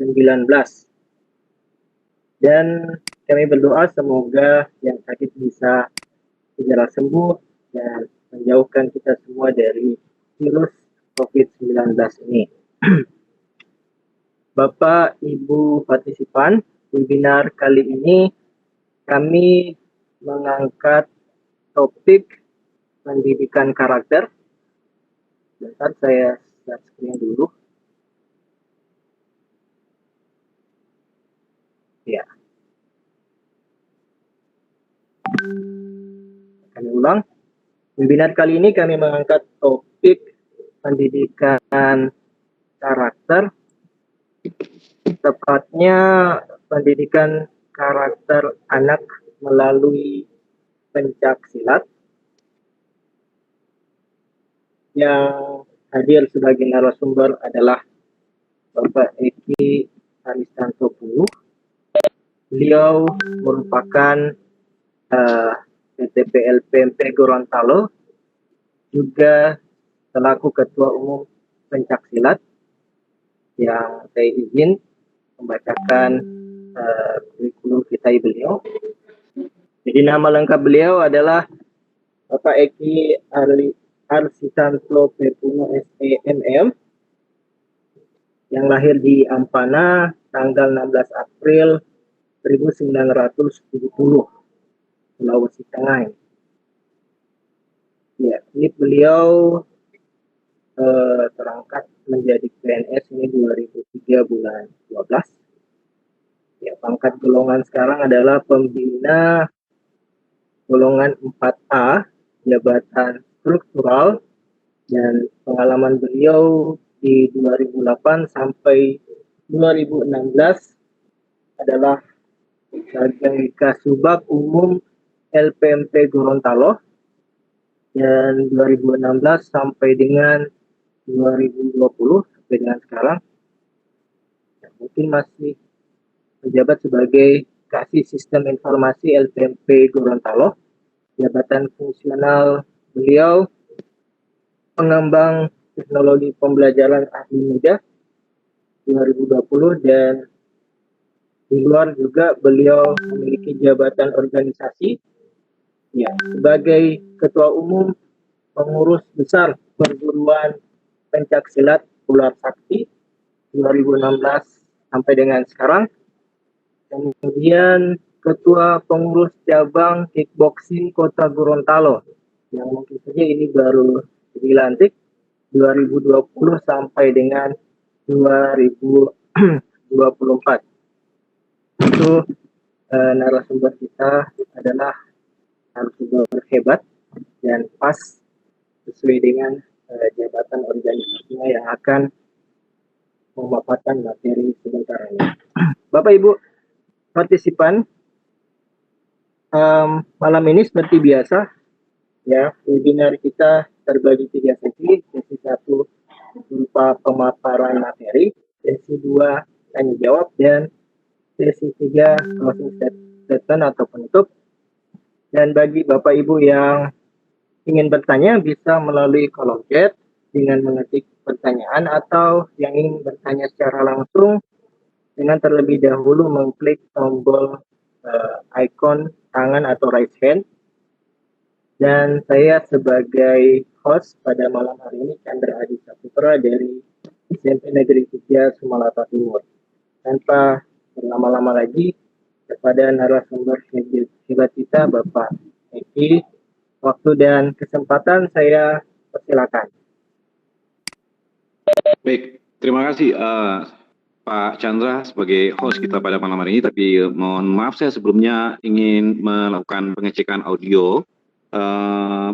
COVID-19. Dan kami berdoa semoga yang sakit bisa segera sembuh dan menjauhkan kita semua dari virus COVID-19 ini. Bapak, Ibu partisipan, webinar kali ini kami mengangkat topik pendidikan karakter. Bentar, saya share screen dulu. Ya. Kami ulang. Webinar kali ini kami mengangkat topik pendidikan karakter, tepatnya pendidikan karakter anak melalui pencak silat. Yang hadir sebagai narasumber adalah Bapak Eki Aristanto Puluh. Beliau merupakan PTPLPMP Gorontalo, juga selaku Ketua Umum Pencak Silat, yang saya izin membacakan kurikulum kita beliau. Jadi nama lengkap beliau adalah Bapak Eki Aristanto Pepuno SEMM, yang lahir di Ampana tanggal 16 April 1970, Sulawesi Tengah. Ya, ini beliau terangkat menjadi PNS ini 2003 bulan 12. Ya, pangkat golongan sekarang adalah pembina golongan 4A, jabatan struktural, dan pengalaman beliau di 2008 sampai 2016 adalah sebagai Kasubag Umum LPMP Gorontalo, dan 2016 sampai dengan 2020 sampai dengan sekarang mungkin masih menjabat sebagai Kasih Sistem Informasi LPMP Gorontalo. Jabatan fungsional beliau pengembang teknologi pembelajaran ahli muda 2020, dan di luar juga beliau memiliki jabatan organisasi ya sebagai Ketua Umum Pengurus Besar Perguruan Pencak Silat Ular Sakti 2016 sampai dengan sekarang. Kemudian Ketua Pengurus Cabang Kickboxing Kota Gorontalo, yang mungkin saja ini baru dilantik 2020 sampai dengan 2024. Itu narasumber kita adalah narasumber hebat dan pas sesuai dengan jabatan organisasinya yang akan memaparkan materi sebentar ini. Bapak Ibu partisipan, malam ini seperti biasa ya, webinar kita terbagi 3 sesi. Sesi 1 berupa pemaparan materi, sesi 2 tanya jawab, dan sesi 3 closing statement atau penutup. Dan bagi Bapak Ibu yang ingin bertanya bisa melalui kolom chat dengan mengetik pertanyaan, atau yang ingin bertanya secara langsung dengan terlebih dahulu mengklik tombol icon tangan atau raise hand. Dan saya sebagai host pada malam hari ini, Chandra Adi Saputra dari SMP Negeri 3 Sumalapa Timur. Tanpa berlama-lama lagi, kepada narasumber hebat kita Bapak Eki, waktu dan kesempatan saya persilakan. Baik, terima kasih Pak Chandra sebagai host kita pada malam hari ini. Tapi mohon maaf, saya sebelumnya ingin melakukan pengecekan audio.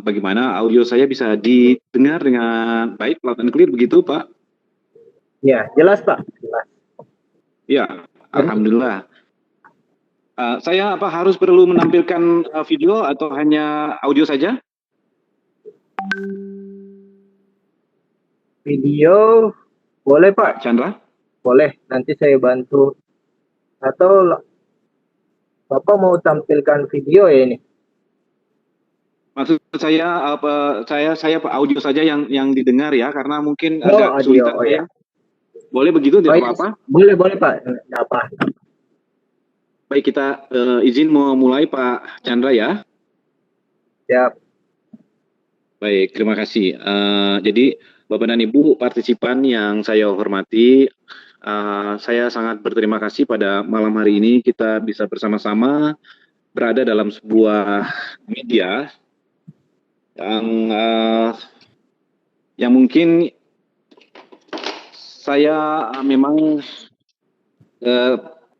Bagaimana audio saya bisa didengar dengan baik, loud and clear begitu, Pak? Ya, jelas Pak. Jelas. Ya, alhamdulillah. Saya harus perlu menampilkan video atau hanya audio saja? Video boleh Pak Chandra? Boleh, nanti saya bantu. Atau Bapak mau tampilkan video ya ini? Maksud saya audio saja yang didengar ya, karena mungkin agak audio, kesulitan saya. Boleh begitu, tidak iya. apa-apa? Boleh, boleh Pak. Nggak apa. Baik, kita izin memulai Pak Chandra ya. Siap. Baik, terima kasih. Jadi Bapak dan Ibu partisipan yang saya hormati, saya sangat berterima kasih pada malam hari ini kita bisa bersama-sama berada dalam sebuah media yang mungkin saya memang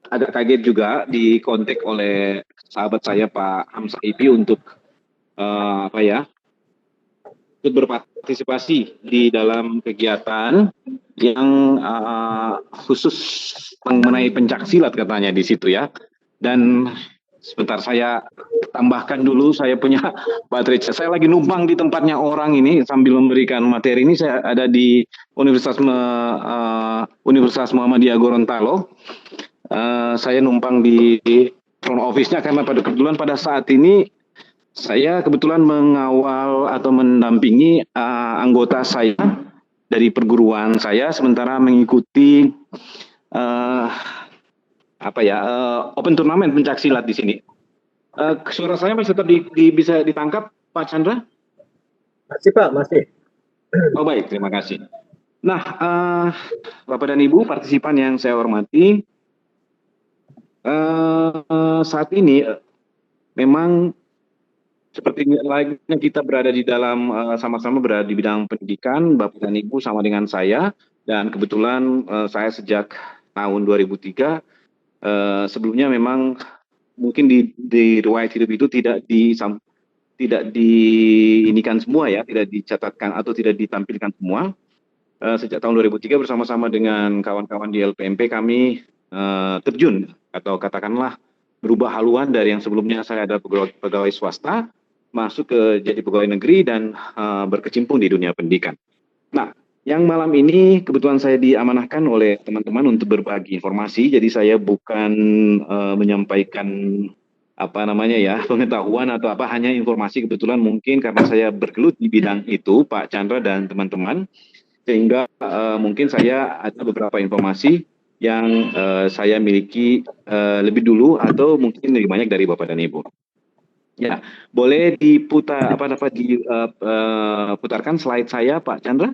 agak kaget juga dikontak oleh sahabat saya Pak Hamzah Ipi untuk apa ya, ikut berpartisipasi di dalam kegiatan yang khusus mengenai pencaksilat katanya di situ ya. Dan sebentar saya tambahkan dulu, saya punya baterai. Saya lagi numpang di tempatnya orang ini sambil memberikan materi ini. Saya ada di Universitas Muhammadiyah Gorontalo. Saya numpang di front office-nya karena kebetulan pada saat ini saya kebetulan mengawal atau mendampingi anggota saya dari perguruan saya sementara mengikuti open turnamen pencaksilat di sini. Suara saya masih tetap bisa ditangkap, Pak Chandra? Masih Pak, masih. Oh baik, terima kasih. Nah, Bapak dan Ibu partisipan yang saya hormati, saat ini memang seperti layaknya kita berada di dalam sama-sama berada di bidang pendidikan, Bapak dan Ibu sama dengan saya, dan kebetulan saya sejak tahun 2003 sebelumnya memang mungkin di riwayat hidup itu tidak diinikan semua ya, tidak dicatatkan atau tidak ditampilkan semua. Sejak tahun 2003 bersama-sama dengan kawan-kawan di LPMP kami terjun atau katakanlah berubah haluan dari yang sebelumnya saya adalah pegawai swasta masuk ke jadi pegawai negeri dan berkecimpung di dunia pendidikan. Nah, yang malam ini kebetulan saya diamanahkan oleh teman-teman untuk berbagi informasi, jadi saya bukan menyampaikan pengetahuan atau apa, hanya informasi kebetulan mungkin karena saya bergelut di bidang itu, Pak Chandra dan teman-teman, sehingga mungkin saya ada beberapa informasi yang saya miliki lebih dulu atau mungkin lebih banyak dari Bapak dan Ibu. Ya, boleh diputarkan slide saya, Pak Chandra?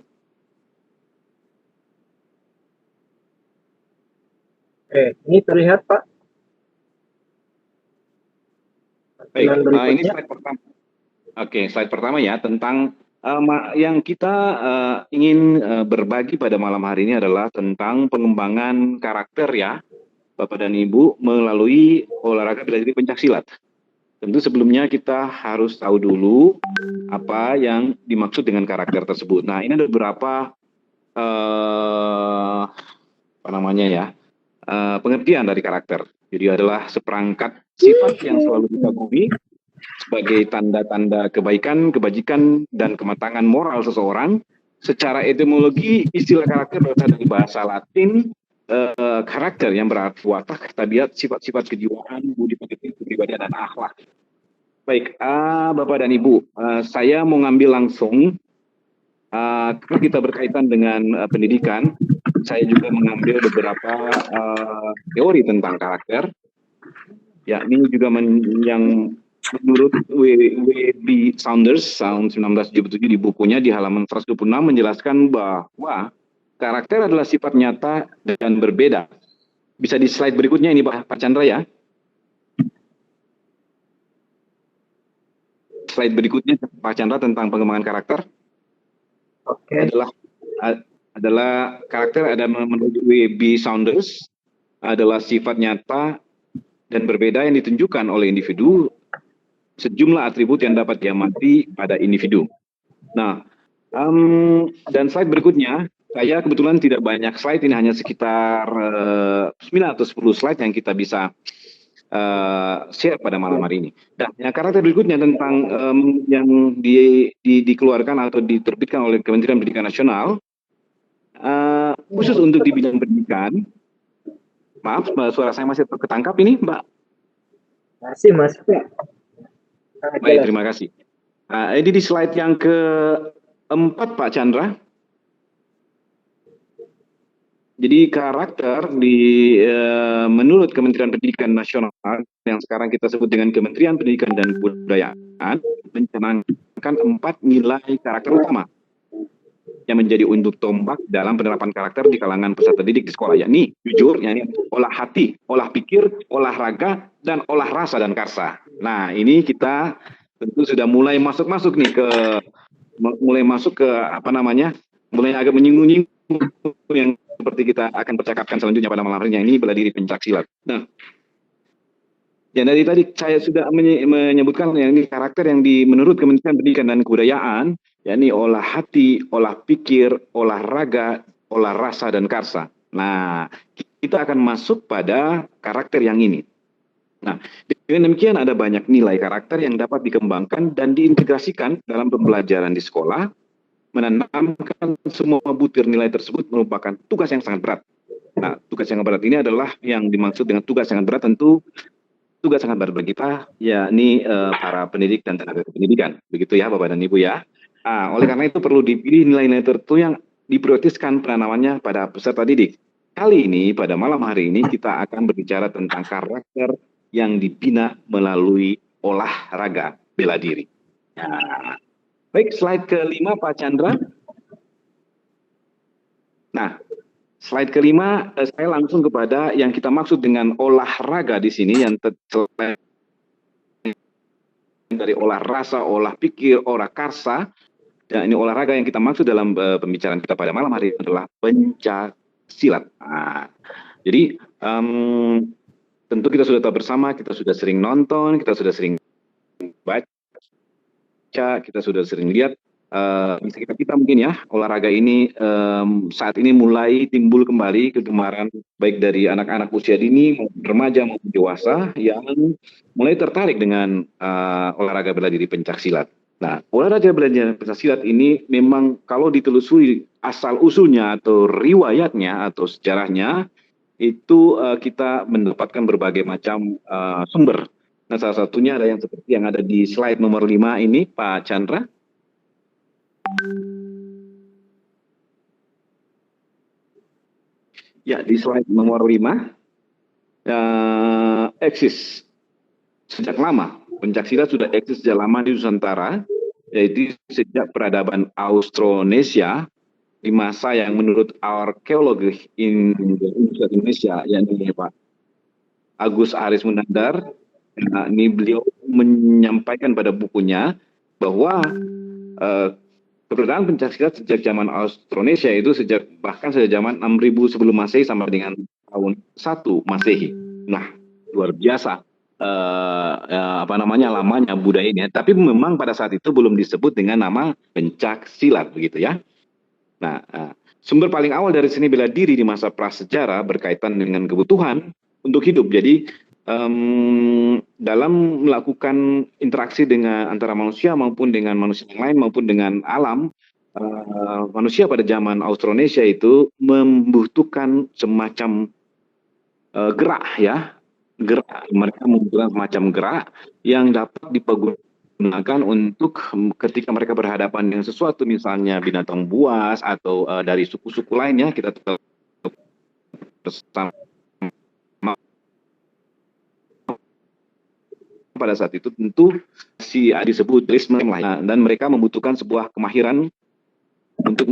Ini terlihat Pak. Baik, ini Berikutnya. slide pertama. Oke, slide pertama ya tentang yang kita ingin berbagi pada malam hari ini adalah tentang pengembangan karakter ya, Bapak dan Ibu, melalui olahraga bela diri pencaksilat. Tentu sebelumnya kita harus tahu dulu apa yang dimaksud dengan karakter tersebut. Nah, ini ada beberapa pengertian dari karakter. Jadi adalah seperangkat sifat yang selalu dikagumi sebagai tanda-tanda kebaikan, kebajikan, dan kematangan moral seseorang. Secara etimologi, istilah karakter berasal dari bahasa Latin, karakter yang berarti watak, tabiat, sifat-sifat kejiwaan, budi pekerti, kepribadian, dan akhlak. Baik, Bapak dan Ibu, saya mau ngambil langsung, kalau kita berkaitan dengan pendidikan, saya juga mengambil beberapa teori tentang karakter, yakni juga yang menurut W.B. Saunders tahun 1977 di bukunya di halaman 126 menjelaskan bahwa karakter adalah sifat nyata dan berbeda. Bisa di slide berikutnya ini Pak Chandra ya. Slide berikutnya Pak Chandra tentang pengembangan karakter. Oke. Adalah karakter ada menurut W.B. Saunders adalah sifat nyata dan berbeda yang ditunjukkan oleh individu sejumlah atribut yang dapat diamati pada individu. Nah, dan slide berikutnya, saya kebetulan tidak banyak slide, ini hanya sekitar 9 atau 10 slide yang kita bisa share pada malam hari ini. Nah, yang karakter berikutnya tentang yang dikeluarkan atau diterbitkan oleh Kementerian Pendidikan Nasional, khusus untuk di bidang pendidikan. Maaf, suara saya masih ketangkap ini, Mbak? Masih, Pak. Baik, terima kasih. Ini di slide yang keempat, Pak Chandra. Jadi karakter menurut Kementerian Pendidikan Nasional yang sekarang kita sebut dengan Kementerian Pendidikan dan Kebudayaan mencanangkan 4 nilai karakter utama yang menjadi unduk tombak dalam penerapan karakter di kalangan peserta didik di sekolah, yakni jujur, yakni olah hati, olah pikir, olahraga, dan olah rasa dan karsa. Nah, ini kita tentu sudah mulai masuk nih ke apa namanya, mulai agak menyinggung-nyinggung yang seperti kita akan percakapkan selanjutnya pada malam hari ini, bela diri pencak silat. Nah, ya dari tadi saya sudah menyebutkan yang ini karakter yang menurut Kementerian Pendidikan dan Kebudayaan, yakni olah hati, olah pikir, olahraga, olah rasa dan karsa. Nah, kita akan masuk pada karakter yang ini. Nah, dengan demikian ada banyak nilai karakter yang dapat dikembangkan dan diintegrasikan dalam pembelajaran di sekolah. Menanamkan semua butir nilai tersebut merupakan tugas yang sangat berat. Nah, tugas yang berat ini adalah yang dimaksud dengan tugas yang berat, tentu tugas sangat berat bagi kita, yakni para pendidik dan tenaga pendidikan. Begitu ya, Bapak dan Ibu ya. Oleh karena itu perlu dipilih nilai-nilai tertentu yang diprioritaskan penanamannya pada peserta didik. Kali ini, pada malam hari ini, kita akan berbicara tentang karakter yang dibina melalui olahraga bela diri. Nah, baik, slide ke-5 Pak Chandra. Nah, slide ke-5 saya langsung kepada yang kita maksud dengan olahraga di sini, yang dari olah rasa, olah pikir, olah karsa. Dan ini olahraga yang kita maksud dalam pembicaraan kita pada malam hari ini adalah pencak silat. Nah, jadi tentu kita sudah tahu bersama, kita sudah sering nonton, kita sudah sering baca, kita sudah sering lihat di sekitar kita mungkin ya, olahraga ini saat ini mulai timbul kembali kegemaran baik dari anak-anak usia dini, remaja maupun dewasa yang mulai tertarik dengan olahraga bela diri pencak silat. Nah, olahraga bela diri pencak silat ini memang kalau ditelusuri asal usulnya atau riwayatnya atau sejarahnya itu kita mendapatkan berbagai macam sumber. Nah, salah satunya ada yang seperti yang ada di slide nomor 5 ini, Pak Chandra. Ya, di slide nomor 5 eksis sejak lama. Pencaksilat sudah eksis sejak lama di Nusantara, yaitu sejak peradaban Austronesia di masa yang menurut arkeologi Indonesia, yakni Pak Agus Aris Munandar. Nah, ini beliau menyampaikan pada bukunya bahwa keberadaan pencaksilat sejak zaman Austronesia itu bahkan sejak zaman 6000 sebelum Masehi sampai dengan tahun 1 Masehi. Nah, luar biasa lamanya budaya ini. Tapi memang pada saat itu belum disebut dengan nama pencak silat begitu ya. Nah, sumber paling awal dari seni bela diri di masa prasejarah berkaitan dengan kebutuhan untuk hidup. Jadi dalam melakukan interaksi dengan antara manusia maupun dengan manusia yang lain maupun dengan alam, manusia pada zaman Austronesia itu membutuhkan semacam gerak ya, mereka membutuhkan semacam gerak yang dapat dipergunakan untuk ketika mereka berhadapan dengan sesuatu, misalnya binatang buas atau dari suku-suku lainnya, kita bersama pada saat itu tentu disebut risme dan mereka membutuhkan sebuah kemahiran untuk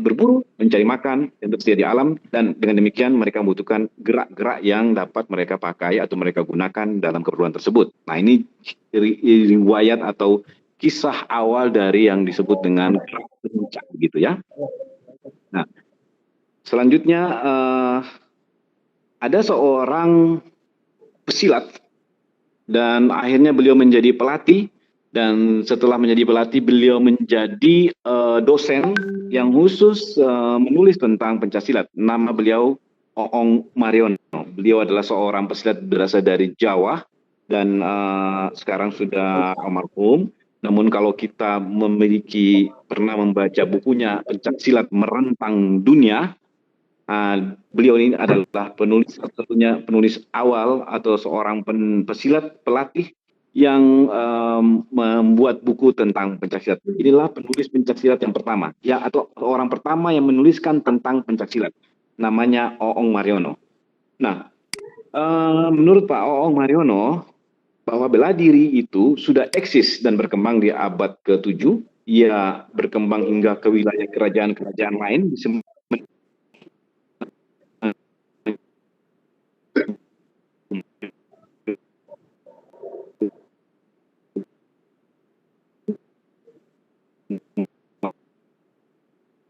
berburu, mencari makan, yang tersedia di alam, dan dengan demikian mereka membutuhkan gerak-gerak yang dapat mereka pakai atau mereka gunakan dalam keperluan tersebut. Nah, ini riwayat atau kisah awal dari yang disebut dengan pencak gitu ya. Nah, selanjutnya ada seorang pesilat dan akhirnya beliau menjadi pelatih, dan setelah menjadi pelatih beliau menjadi dosen yang khusus menulis tentang pencaksilat. Nama beliau Oong Mariono. Beliau adalah seorang pesilat berasal dari Jawa dan sekarang sudah almarhum. Namun kalau kita pernah membaca bukunya Pencaksilat Merentang Dunia, beliau ini adalah penulis awal atau seorang pesilat pelatih yang membuat buku tentang pencaksilat. Inilah penulis pencaksilat yang pertama, ya, atau orang pertama yang menuliskan tentang pencaksilat. namanya Oong Mariono. Nah, menurut Pak Oong Mariono, bahwa bela diri itu sudah eksis dan berkembang di abad ke-7, ia berkembang hingga ke wilayah kerajaan-kerajaan lain di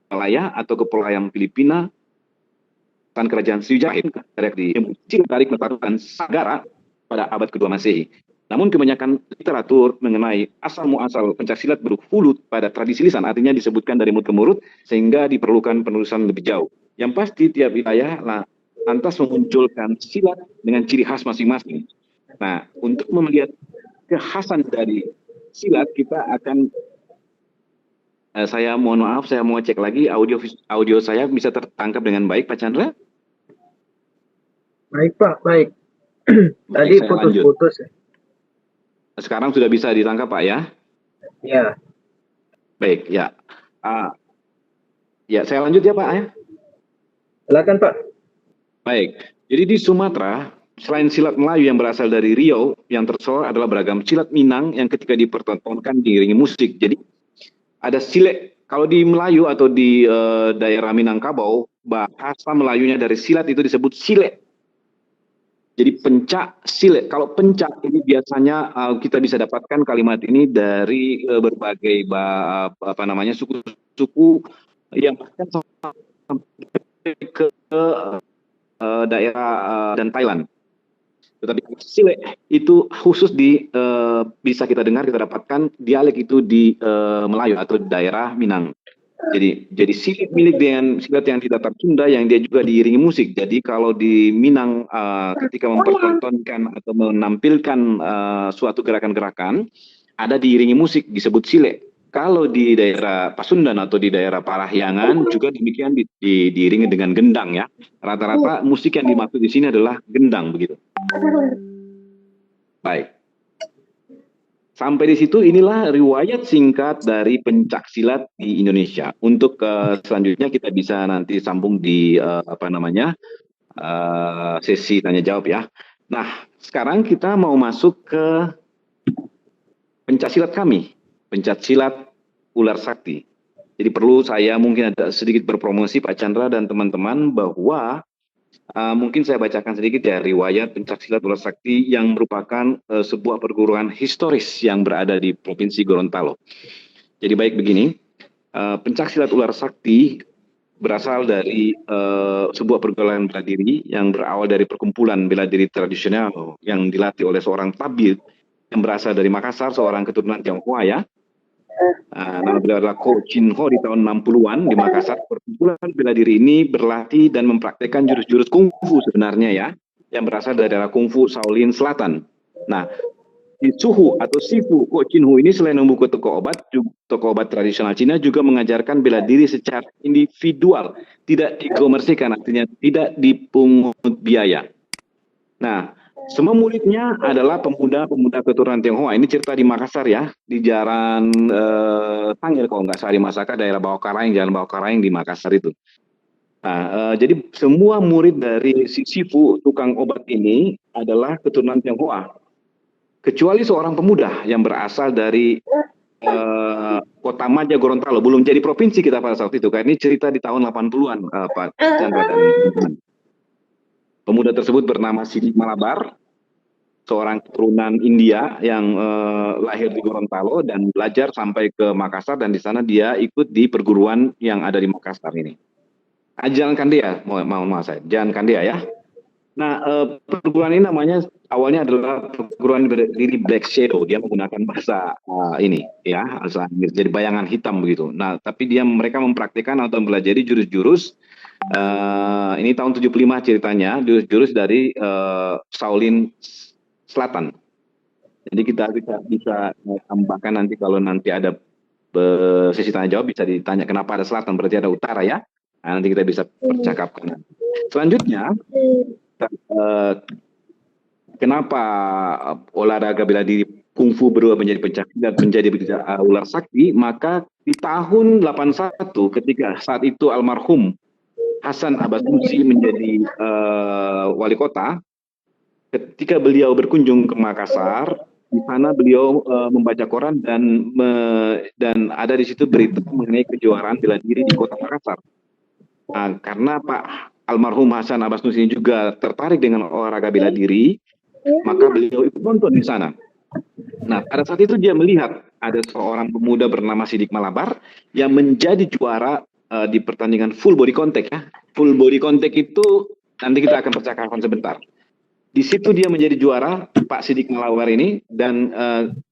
Malaya atau Kepulauan Filipina, dan kerajaan Sriwijaya di tarik melakukan negara pada abad kedua Masehi. Namun kebanyakan literatur mengenai asal muasal pencaksilat berhulu pada tradisi lisan, artinya disebutkan dari mulut ke mulut, sehingga diperlukan penulisan lebih jauh. Yang pasti tiap wilayah lantas memunculkan silat dengan ciri khas masing-masing. Nah, untuk melihat kekhasan dari silat, kita akan saya mohon maaf, saya mau cek lagi audio saya bisa tertangkap dengan baik, Pak Chandra? Baik Pak, baik. Tadi putus-putus ya. Sekarang sudah bisa ditangkap Pak ya? Ya. Baik, ya. Ya, saya lanjut ya Pak ya? Silakan Pak. Baik, jadi di Sumatera, selain silat Melayu yang berasal dari Riau, yang tersohor adalah beragam silat Minang yang ketika dipertontonkan diiringi musik. Jadi ada silet, kalau di Melayu atau di daerah Minangkabau, bahasa Melayunya dari silat itu disebut silet. Jadi pencak silet. Kalau pencak ini biasanya kita bisa dapatkan kalimat ini dari berbagai suku-suku yang bahkan sampai ke daerah dan Thailand. Tetapi silet itu khusus bisa kita dengar, kita dapatkan dialek itu di Melayu atau daerah Minang. Jadi silat milik dengan silat yang tidak tertunda yang dia juga diiringi musik. Jadi kalau di Minang ketika mempertontonkan atau menampilkan suatu gerakan-gerakan ada diiringi musik disebut silet. Kalau di daerah Pasundan atau di daerah Parahyangan juga demikian diiringi dengan gendang ya. Rata-rata musik yang dimaksud di sini adalah gendang begitu. Baik. Sampai di situ inilah riwayat singkat dari pencaksilat di Indonesia. Untuk selanjutnya kita bisa nanti sambung di sesi tanya jawab ya. Nah, sekarang kita mau masuk ke pencaksilat kami, pencaksilat ular sakti. Jadi perlu saya mungkin ada sedikit berpromosi Pak Chandra dan teman-teman bahwa mungkin saya bacakan sedikit ya riwayat pencaksilat ular sakti yang merupakan sebuah perguruan historis yang berada di Provinsi Gorontalo. Jadi baik begini, pencaksilat ular sakti berasal dari sebuah perguruan bela diri yang berawal dari perkumpulan bela diri tradisional yang dilatih oleh seorang tabib yang berasal dari Makassar, seorang keturunan Tionghoa ya. Nama beliau adalah Ko Chin Ho di tahun 60-an di Makassar. Perkumpulan bela diri ini berlatih dan mempraktekkan jurus-jurus kungfu sebenarnya ya, yang berasal dari daerah kungfu Shaolin Selatan. Nah, di Suhu atau Sifu Ko Chin Ho ini selain membuka toko obat tradisional Cina juga mengajarkan bela diri secara individual, tidak dikomersikan, artinya tidak dipungut biaya. Nah, semua muridnya adalah pemuda-pemuda keturunan Tionghoa. Ini cerita di Makassar ya, di Jalan Tangil kalau nggak salah di Masaka, daerah Bawakaraeng, Jalan Bawakaraeng di Makassar itu. Nah, jadi semua murid dari si Sifu tukang obat ini adalah keturunan Tionghoa, kecuali seorang pemuda yang berasal dari Kota Maja Gorontalo, belum jadi provinsi kita pada saat itu. Karena ini cerita di tahun 80-an, Pak Chandra dan teman-teman. Pemuda tersebut bernama Sidi Malabar, seorang keturunan India yang lahir di Gorontalo dan belajar sampai ke Makassar, dan di sana dia ikut di perguruan yang ada di Makassar ini. Jalan Kandia, maaf saya, Jalan Kandia ya. Nah, perguruan ini namanya awalnya adalah perguruan berdiri Black Shadow. Dia menggunakan bahasa ini ya, bahasa Inggris, jadi bayangan hitam begitu. Nah, tapi mereka mempraktikkan atau mempelajari jurus-jurus. Ini tahun 75 ceritanya, jurus-jurus dari Shaolin Selatan. Jadi kita bisa tambahkan nanti kalau nanti ada sesi tanya jawab bisa ditanya kenapa ada selatan, berarti ada utara ya. Nah, nanti kita bisa percakapkan. Selanjutnya, kenapa olahraga bela diri kungfu berubah menjadi pencaksilat, menjadi ular sakti? Maka di tahun 81 ketika saat itu almarhum Hasan Abbas Nussi menjadi wali kota, ketika beliau berkunjung ke Makassar, di sana beliau membaca koran dan ada di situ berita mengenai kejuaraan bela diri di kota Makassar. Nah, karena Pak almarhum Hasan Abbas Nussi ini juga tertarik dengan olahraga bela diri, maka beliau ikut nonton di sana. Nah, pada saat itu dia melihat ada seorang pemuda bernama Sidik Malabar yang menjadi juara di pertandingan full body contact ya. Full body contact itu nanti kita akan percakapan sebentar. Di situ dia menjadi juara, Pak Sidik Malabar ini, dan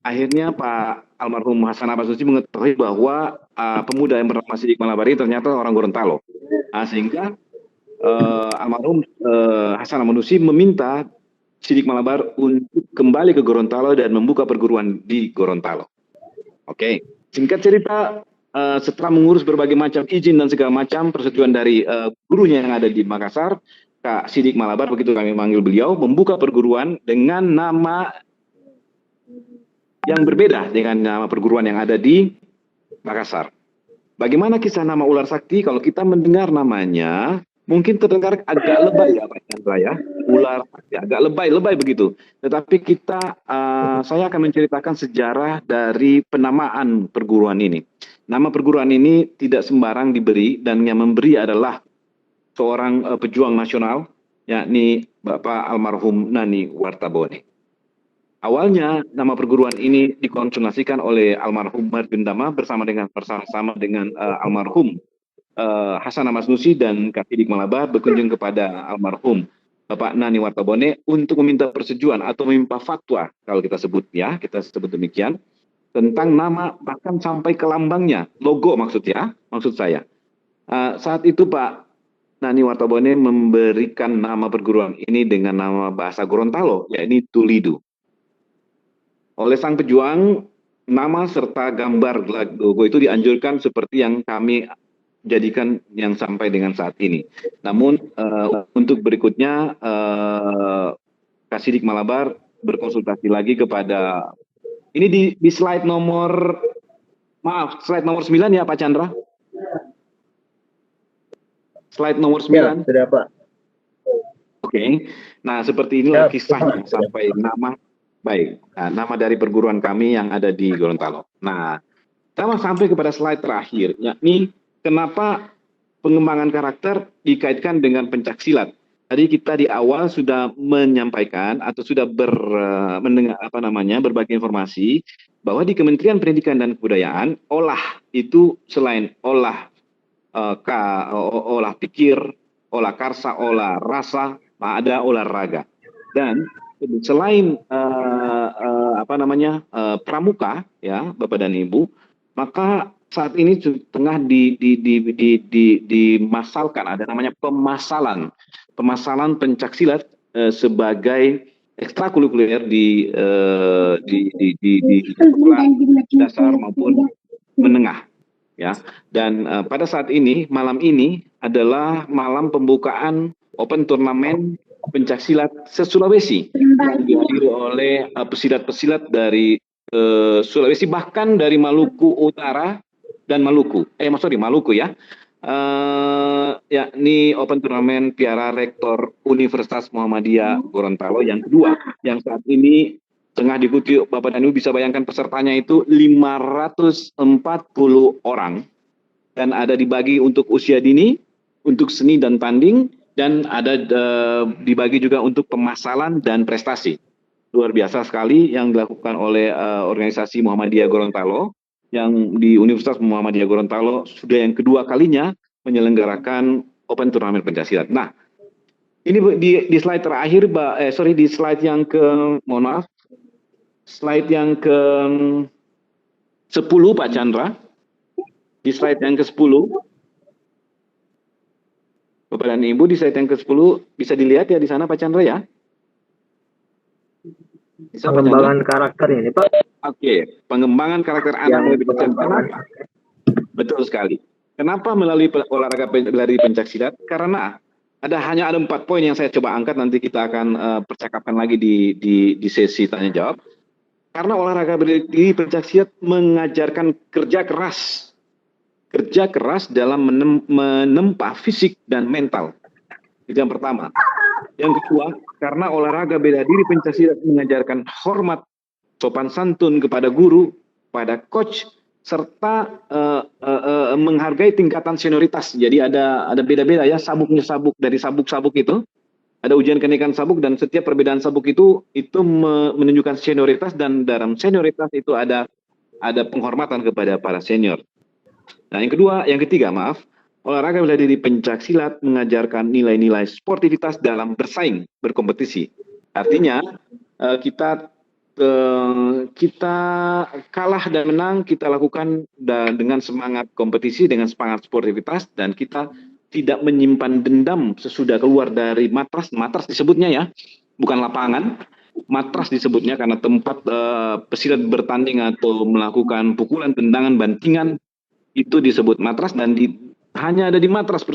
akhirnya Pak almarhum Hasan Abbas Nussi mengetahui bahwa pemuda yang bernama Sidik Malabar ini ternyata orang Gorontalo. Sehingga almarhum Hasan Abbas Nussi meminta Sidik Malabar untuk kembali ke Gorontalo dan membuka perguruan di Gorontalo. Oke, singkat cerita, setelah mengurus berbagai macam izin dan segala macam persetujuan dari gurunya yang ada di Makassar, Kak Sidik Malabar, begitu kami manggil beliau, membuka perguruan dengan nama yang berbeda dengan nama perguruan yang ada di Makassar. Bagaimana kisah nama Ular Sakti? Kalau kita mendengar namanya, mungkin terdengar agak lebay ya Pak Chandra ya. Ular Sakti agak lebay begitu. Tetapi saya akan menceritakan sejarah dari penamaan perguruan ini. Nama perguruan ini tidak sembarang diberi, dan yang memberi adalah seorang pejuang nasional, yakni Bapak almarhum Nani Wartabone. Awalnya nama perguruan ini dikonsultasikan oleh almarhum Margundama bersama dengan almarhum Hasan Abbas Nussi dan Kak Sidik Malabar berkunjung kepada almarhum Bapak Nani Wartabone untuk meminta persetujuan atau meminta fatwa, kalau kita sebut sebut demikian, tentang nama, bahkan sampai ke lambangnya, logo maksud saya. Saat itu Pak Nani Wartabone memberikan nama perguruan ini dengan nama bahasa Gorontalo, yakni Tulidu. Oleh sang pejuang, nama serta gambar logo itu dianjurkan seperti yang kami jadikan yang sampai dengan saat ini. Namun untuk berikutnya Kak Sidik Malabar berkonsultasi lagi kepada, ini di slide nomor 9 ya Pak Chandra. Slide nomor 9. Ya, sudah Pak. Oke. Nah, seperti inilah kisahnya sampai nama. Baik, nama dari perguruan kami yang ada di Gorontalo. Nah, kita sampai kepada slide terakhir, yakni kenapa pengembangan karakter dikaitkan dengan pencaksilat. Tadi kita di awal sudah menyampaikan atau sudah berbagi informasi bahwa di Kementerian Pendidikan dan Kebudayaan, olah itu selain olah olah pikir, olah karsa, olah rasa, ada olahraga. Dan selain pramuka ya Bapak dan Ibu, maka saat ini tengah dimasalkan, ada namanya pemasalan pencaksilat sebagai ekstrakurikuler di sekolah dasar maupun menengah ya. Dan pada saat ini, malam ini adalah malam pembukaan Open Turnamen pencaksilat se-Sulawesi yang dihadiri oleh pesilat-pesilat dari Sulawesi, bahkan dari Maluku Utara dan Maluku ya, yakni Open Turnamen Piala Rektor Universitas Muhammadiyah Gorontalo yang kedua, yang saat ini tengah diikuti. Bapak dan Ibu bisa bayangkan pesertanya itu 540 orang, dan ada dibagi untuk usia dini, untuk seni dan tanding, dan ada dibagi juga untuk pemasalan dan prestasi. Luar biasa sekali yang dilakukan oleh organisasi Muhammadiyah Gorontalo, yang di Universitas Muhammadiyah Gorontalo sudah yang kedua kalinya menyelenggarakan Open Turnamen pencaksilat. Nah, ini di slide terakhir, di slide yang slide yang ke 10 Pak Chandra. Di slide yang ke-10. Bapak dan Ibu, di slide yang ke-10 bisa dilihat ya di sana Pak Chandra ya. Bisa, pengembangan karakter ini Pak. Oke, pengembangan karakter anak melalui pencaksilat. Betul sekali. Kenapa melalui olahraga bela diri pencaksilat? Karena hanya ada 4 poin yang saya coba angkat, nanti kita akan percakapan lagi di sesi tanya jawab. Karena olahraga bela diri pencaksilat mengajarkan kerja keras, kerja keras dalam menempa fisik dan mental. Itu yang pertama. Yang kedua, karena olahraga bela diri pencaksilat mengajarkan hormat, sopan santun kepada guru, pada coach, serta menghargai tingkatan senioritas. Jadi ada beda-beda ya, sabuknya sabuk, dari sabuk-sabuk itu ada ujian kenaikan sabuk, dan setiap perbedaan sabuk itu menunjukkan senioritas, dan dalam senioritas itu ada penghormatan kepada para senior. Nah, yang ketiga, maaf, olahraga bela diri pencaksilat mengajarkan nilai-nilai sportivitas dalam bersaing, berkompetisi. Artinya kita kalah dan menang kita lakukan dengan semangat kompetisi, dengan semangat sportivitas, dan kita tidak menyimpan dendam sesudah keluar dari matras disebutnya ya, bukan lapangan. Matras disebutnya karena tempat pesilat bertanding atau melakukan pukulan, tendangan, bantingan, itu disebut matras, dan hanya ada di matras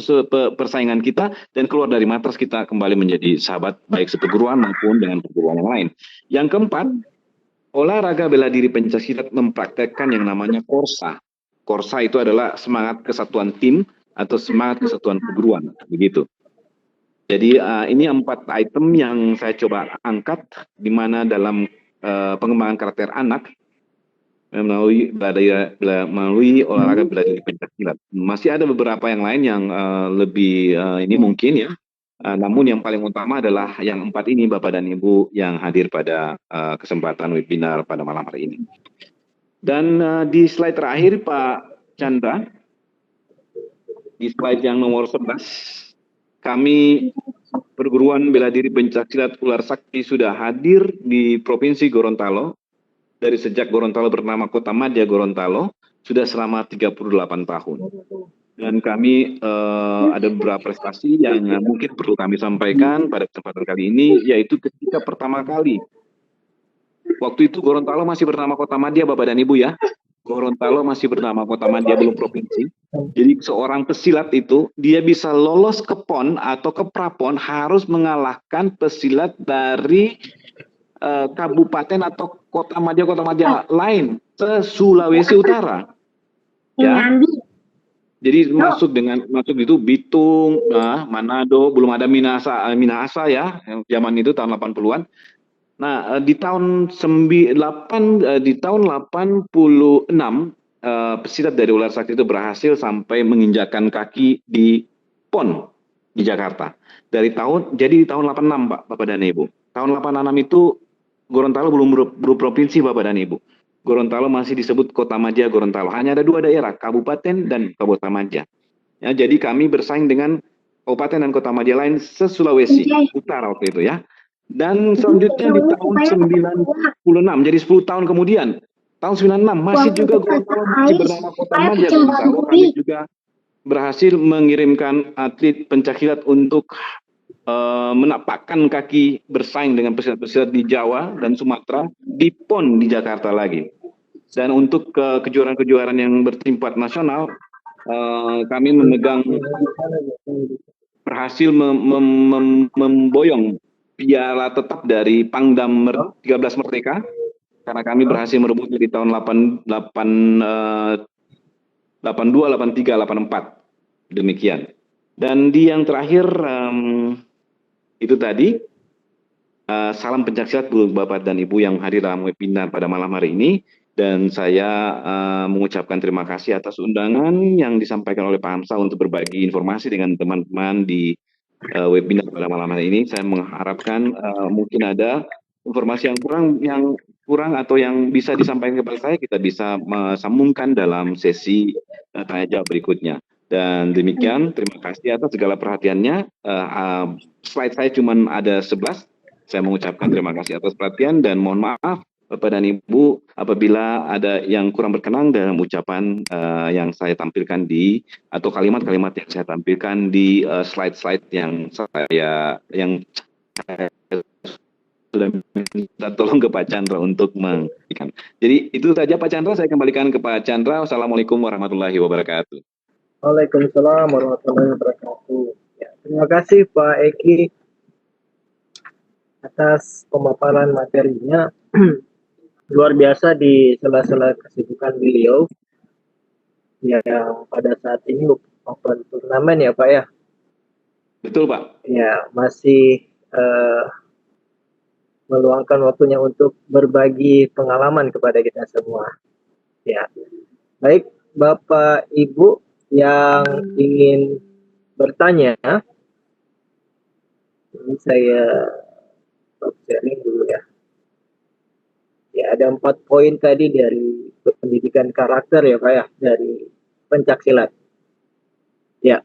persaingan kita, dan keluar dari matras kita kembali menjadi sahabat baik seperguruan maupun dengan perguruan yang lain. Yang keempat, olahraga bela diri pencaksilat mempraktekkan yang namanya korsa. Korsa itu adalah semangat kesatuan tim atau semangat kesatuan perguruan, begitu. Jadi ini 4 item yang saya coba angkat, di mana dalam pengembangan karakter anak melalui olahraga bela diri pencaksilat. Masih ada beberapa yang lain yang lebih ini mungkin ya. Namun yang paling utama adalah yang 4 ini, Bapak dan Ibu yang hadir pada kesempatan webinar pada malam hari ini. Dan di slide terakhir Pak Chandra, di slide yang nomor 11, kami Perguruan Bela Diri Pencaksilat Ular Sakti sudah hadir di Provinsi Gorontalo. Dari sejak Gorontalo bernama Kota Madya Gorontalo, sudah selama 38 tahun. Dan kami ada beberapa prestasi yang mungkin perlu kami sampaikan pada kesempatan kali ini, yaitu ketika pertama kali, waktu itu Gorontalo masih bernama Kota Madya, Bapak dan Ibu ya. Gorontalo masih bernama Kota Madya, belum provinsi. Jadi seorang pesilat itu, dia bisa lolos ke PON atau ke Prapon harus mengalahkan pesilat dari kabupaten atau kota madya lain se-Sulawesi Utara. Ya. Jadi masuk itu Bitung, Manado, belum ada Minahasa ya, zaman itu tahun 80-an. Nah, di tahun 86 pesilat dari Ular Sakti itu berhasil sampai menginjakkan kaki di PON di Jakarta. Jadi di tahun 86, Bapak dan Ibu. Tahun 86 itu Gorontalo belum berprovinsi, Bapak dan Ibu. Gorontalo masih disebut Kota Madya Gorontalo. Hanya ada 2 daerah, Kabupaten dan Kabupaten Madya. Ya, jadi kami bersaing dengan kabupaten dan kota madya lain se-Sulawesi Utara waktu itu ya. Dan selanjutnya di tahun 96, jadi 10 tahun kemudian, tahun 96 masih juga Gorontalo masih bernama Kota Madya Gorontalo. Kami juga berhasil mengirimkan atlet pencaksilat untuk menapakkan kaki bersaing dengan pesilat-pesilat di Jawa dan Sumatera di PON di Jakarta lagi. Dan untuk kejuaraan-kejuaraan yang bertingkat nasional, kami berhasil memboyong piala tetap dari Pangdam 13 Merdeka, karena kami berhasil merebutnya di tahun 82, 83, 84. Demikian. Dan di yang terakhir, itu tadi, salam pencaksilat Bapak dan Ibu yang hadir dalam webinar pada malam hari ini. Dan saya mengucapkan terima kasih atas undangan yang disampaikan oleh Pak Hamsa untuk berbagi informasi dengan teman-teman di webinar pada malam hari ini. Saya mengharapkan mungkin ada informasi yang kurang atau yang bisa disampaikan kepada saya, kita bisa sambungkan dalam sesi tanya jawab berikutnya. Dan demikian, terima kasih atas segala perhatiannya. Slide saya cuma ada 11. Saya mengucapkan terima kasih atas perhatian dan mohon maaf Bapak dan Ibu apabila ada yang kurang berkenan dalam ucapan yang saya tampilkan atau kalimat-kalimat yang saya tampilkan di slide-slide yang saya sudah minta tolong ke Pak Chandra untuk mengikan. Jadi itu saja Pak Chandra, saya kembalikan ke Pak Chandra. Wassalamualaikum warahmatullahi wabarakatuh. Waalaikumsalam warahmatullahi wabarakatuh. Ya, terima kasih Pak Eki atas pemaparan materinya. Luar biasa di sela-sela kesibukan beliau. yang pada saat ini open turnamen ya Pak ya. Betul Pak. Ya, masih meluangkan waktunya untuk berbagi pengalaman kepada kita semua. Ya, baik Bapak Ibu yang ingin bertanya, ini saya stop sharing dulu ya. Ya, ada 4 poin tadi dari pendidikan karakter ya Pak ya, dari pencaksilat. Ya,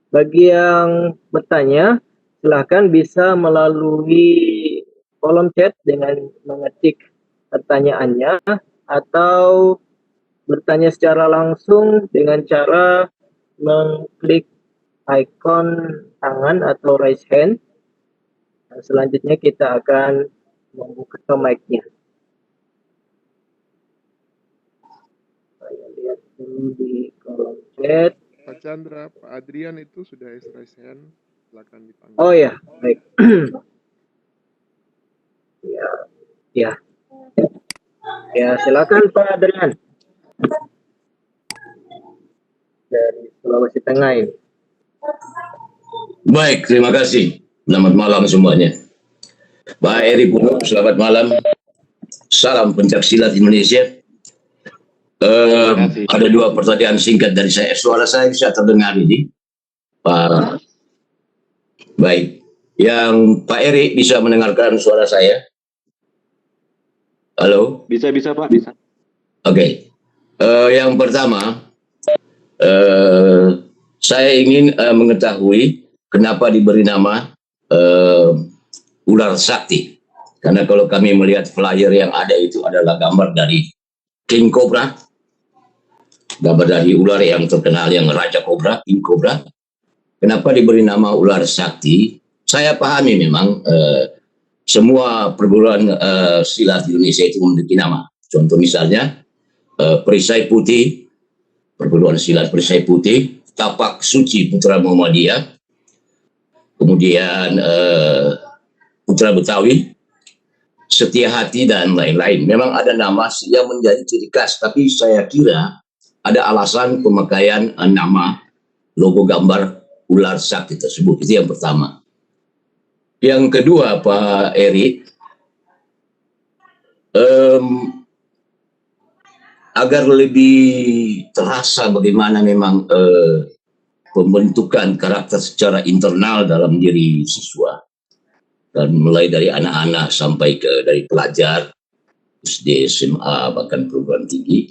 bagi yang bertanya, silahkan bisa melalui kolom chat dengan mengetik pertanyaannya atau bertanya secara langsung dengan cara mengklik icon tangan atau raise hand. Dan selanjutnya kita akan membuka mic-nya. Saya lihat dulu di kolom chat. Pak Chandra, Pak Adrian itu sudah raise hand, silakan dipanggil. Oh ya, baik. Ya, ya. Ya, silakan Pak Adrian. Dari Sulawesi Tengah ini. Baik, terima kasih. Selamat malam semuanya. Pak Eri Puno, selamat malam. Salam pencaksilat Indonesia. Ada 2 pertanyaan singkat dari saya. Suara saya bisa terdengar ini, Pak. Baik, yang Pak Eri bisa mendengarkan suara saya? Halo? Bisa Pak, bisa. Oke. Yang pertama, saya ingin mengetahui kenapa diberi nama ular sakti. Karena kalau kami melihat flyer yang ada itu adalah gambar dari King Cobra, gambar dari ular yang terkenal yang Raja Cobra, King Cobra. Kenapa diberi nama ular sakti? Saya pahami memang semua perguruan silat di Indonesia itu memiliki nama. Contoh misalnya Perisai Putih, perguruan silat Perisai Putih, Tapak Suci Putra Muhammadiyah, kemudian Putra Betawi, Setia Hati, dan lain-lain. Memang ada nama yang menjadi ciri khas, tapi saya kira ada alasan pemakaian nama logo gambar ular sakti tersebut. Itu yang pertama. Yang kedua, Pak Eri, agar lebih terasa bagaimana memang pembentukan karakter secara internal dalam diri siswa, dan mulai dari anak-anak sampai ke dari pelajar SD, SMA, bahkan perguruan tinggi,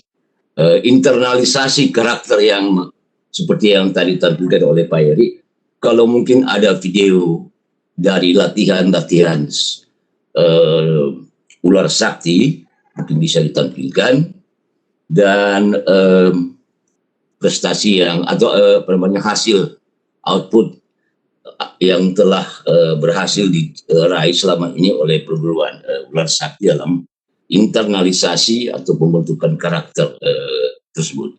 internalisasi karakter yang seperti yang tadi ditampilkan oleh Pak Eri. Kalau mungkin ada video dari latihan-latihan ular sakti mungkin bisa ditampilkan, dan prestasi yang atau hasil output yang telah berhasil diraih selama ini oleh perguruan ular sakti dalam internalisasi atau pembentukan karakter tersebut.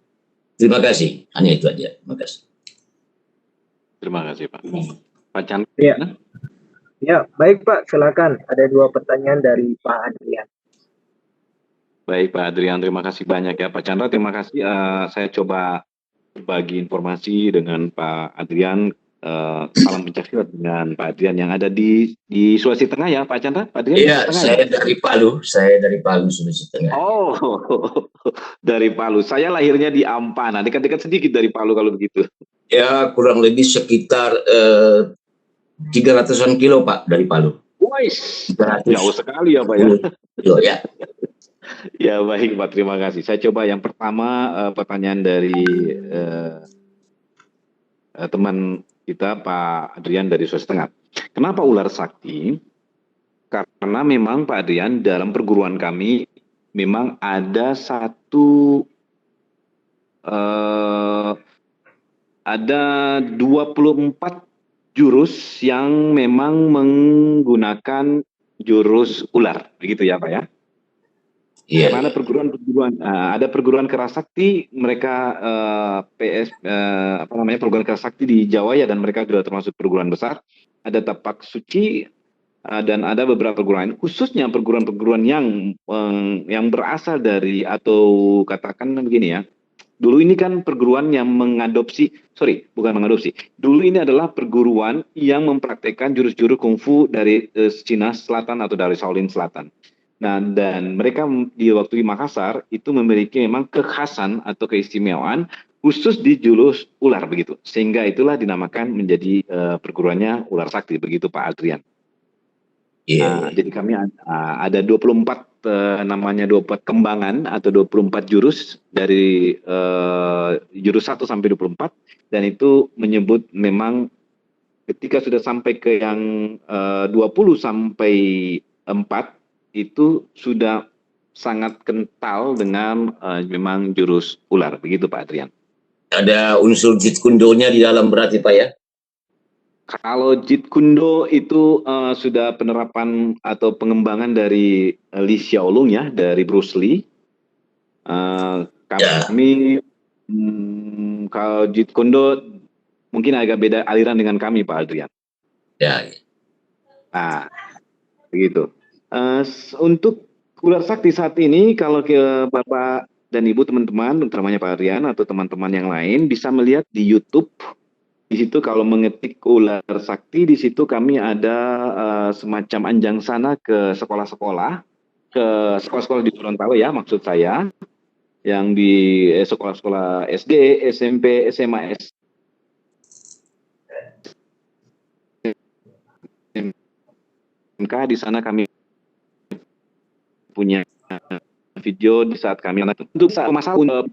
Terima kasih. Hanya itu aja. Terima kasih. Terima kasih Pak. Pak Chandra. Ya. Ya, baik Pak, silakan. Ada 2 pertanyaan dari Pak Adrian. Baik Pak Adrian, terima kasih banyak ya Pak Chandra. Terima kasih. Saya coba berbagi informasi dengan Pak Adrian. Salam pencaksilat dengan Pak Adrian yang ada di Sulawesi Tengah ya Pak Chandra. Pak Adrian. Iya, saya dari Palu. Saya dari Palu, Sulawesi Tengah. Oh, dari Palu. Saya lahirnya di Ampana, dekat-dekat sedikit dari Palu kalau begitu. Ya, kurang lebih sekitar 300-an kilo Pak dari Palu. Wais, jauh sekali ya Pak ya. Kilo, ya. Ya baik Pak, terima kasih. Saya coba yang pertama pertanyaan dari teman kita Pak Adrian dari Sulawesi Tengah. Kenapa ular sakti? Karena memang Pak Adrian dalam perguruan kami memang ada ada 24 jurus yang memang menggunakan jurus ular, begitu ya Pak ya? Iya. Karena ada perguruan kerasakti, mereka perguruan kerasakti di Jawa ya, dan mereka juga termasuk perguruan besar. Ada Tapak Suci, dan ada beberapa perguruan, khususnya perguruan-perguruan yang berasal dari atau katakan begini ya. Dulu ini kan perguruan yang mengadopsi, sorry, bukan mengadopsi. Dulu ini adalah perguruan yang mempraktekkan jurus-jurus kungfu dari Cina Selatan atau dari Shaolin Selatan. Nah, dan mereka di waktu di Makassar itu memiliki memang kekhasan atau keistimewaan khusus di jurus ular begitu. Sehingga itulah dinamakan menjadi perguruannya Ular Sakti begitu Pak Adrian. Iya, iya. Jadi kami ada 24 namanya 24 kembangan atau 24 jurus dari jurus 1 sampai 24 dan itu menyebut memang ketika sudah sampai ke yang 20 sampai 4 itu sudah sangat kental dengan memang jurus ular begitu Pak Adrian. Ada unsur Jeet Kune Do-nya di dalam berarti Pak ya? Kalau Jeet Kune Do itu sudah penerapan atau pengembangan dari Lee Xiaolong ya, dari Bruce Lee. Ya, Kami kalau Jeet Kune Do mungkin agak beda aliran dengan kami Pak Adrian. ya. Nah, begitu. Untuk ular sakti saat ini kalau ke Bapak dan Ibu teman-teman, utamanya Pak Adrian atau teman-teman yang lain bisa melihat di YouTube. Di situ kalau mengetik ular sakti, di situ kami ada semacam anjang sana ke sekolah-sekolah, ke sekolah-sekolah di Gorontalo ya maksud saya, yang di sekolah-sekolah SD, SMP, SMA, SMK. Di sana kami punya video di saat kami untuk pemasaran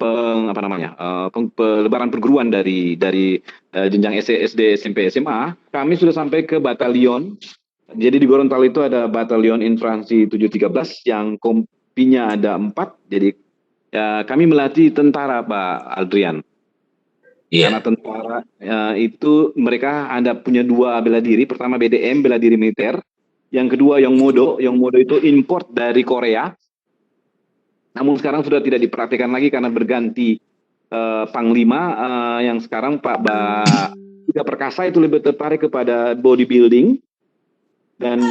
pelebaran perguruan dari jenjang SD, SMP, SMA, kami sudah sampai ke batalion. Jadi di Gorontalo itu ada batalion infanteri 713 yang kompinya ada 4. Jadi ya, kami melatih tentara Pak Adrian. Iya. Karena tentara itu mereka ada punya 2 bela diri. Pertama BDM, bela diri militer. Yang kedua Yongmodo. Yongmodo itu import dari Korea. Namun sekarang sudah tidak diperhatikan lagi karena berganti Panglima yang sekarang Pak Tiga Perkasa itu lebih tertarik kepada bodybuilding dan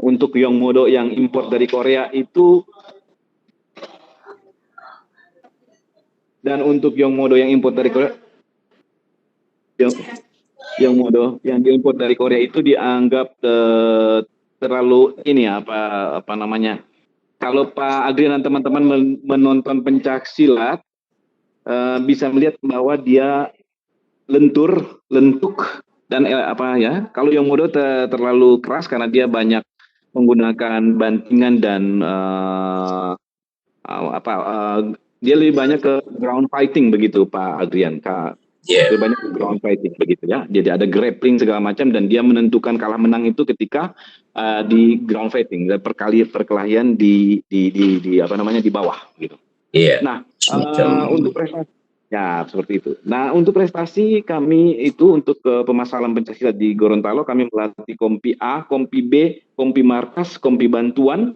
untuk Yongmodo yang import dari Korea itu Yongmodo yang diimpor dari Korea itu dianggap terlalu ini apa namanya. Kalau Pak Adrian dan teman-teman menonton pencak silat, bisa melihat bahwa dia lentuk, dan kalau Yongmodo terlalu keras karena dia banyak menggunakan bantingan dan dia lebih banyak ke ground fighting begitu Pak Adrian. Yeah. Lebih banyak ke ground fighting begitu ya. Jadi ada grappling segala macam dan dia menentukan kalah menang itu ketika di ground fighting, perkelahian di bawah gitu. Iya. Nah, untuk prestasi ya seperti itu. Nah, untuk prestasi kami itu untuk pemasaran pencaksilat di Gorontalo kami melatih kompi A, kompi B, kompi markas, kompi bantuan.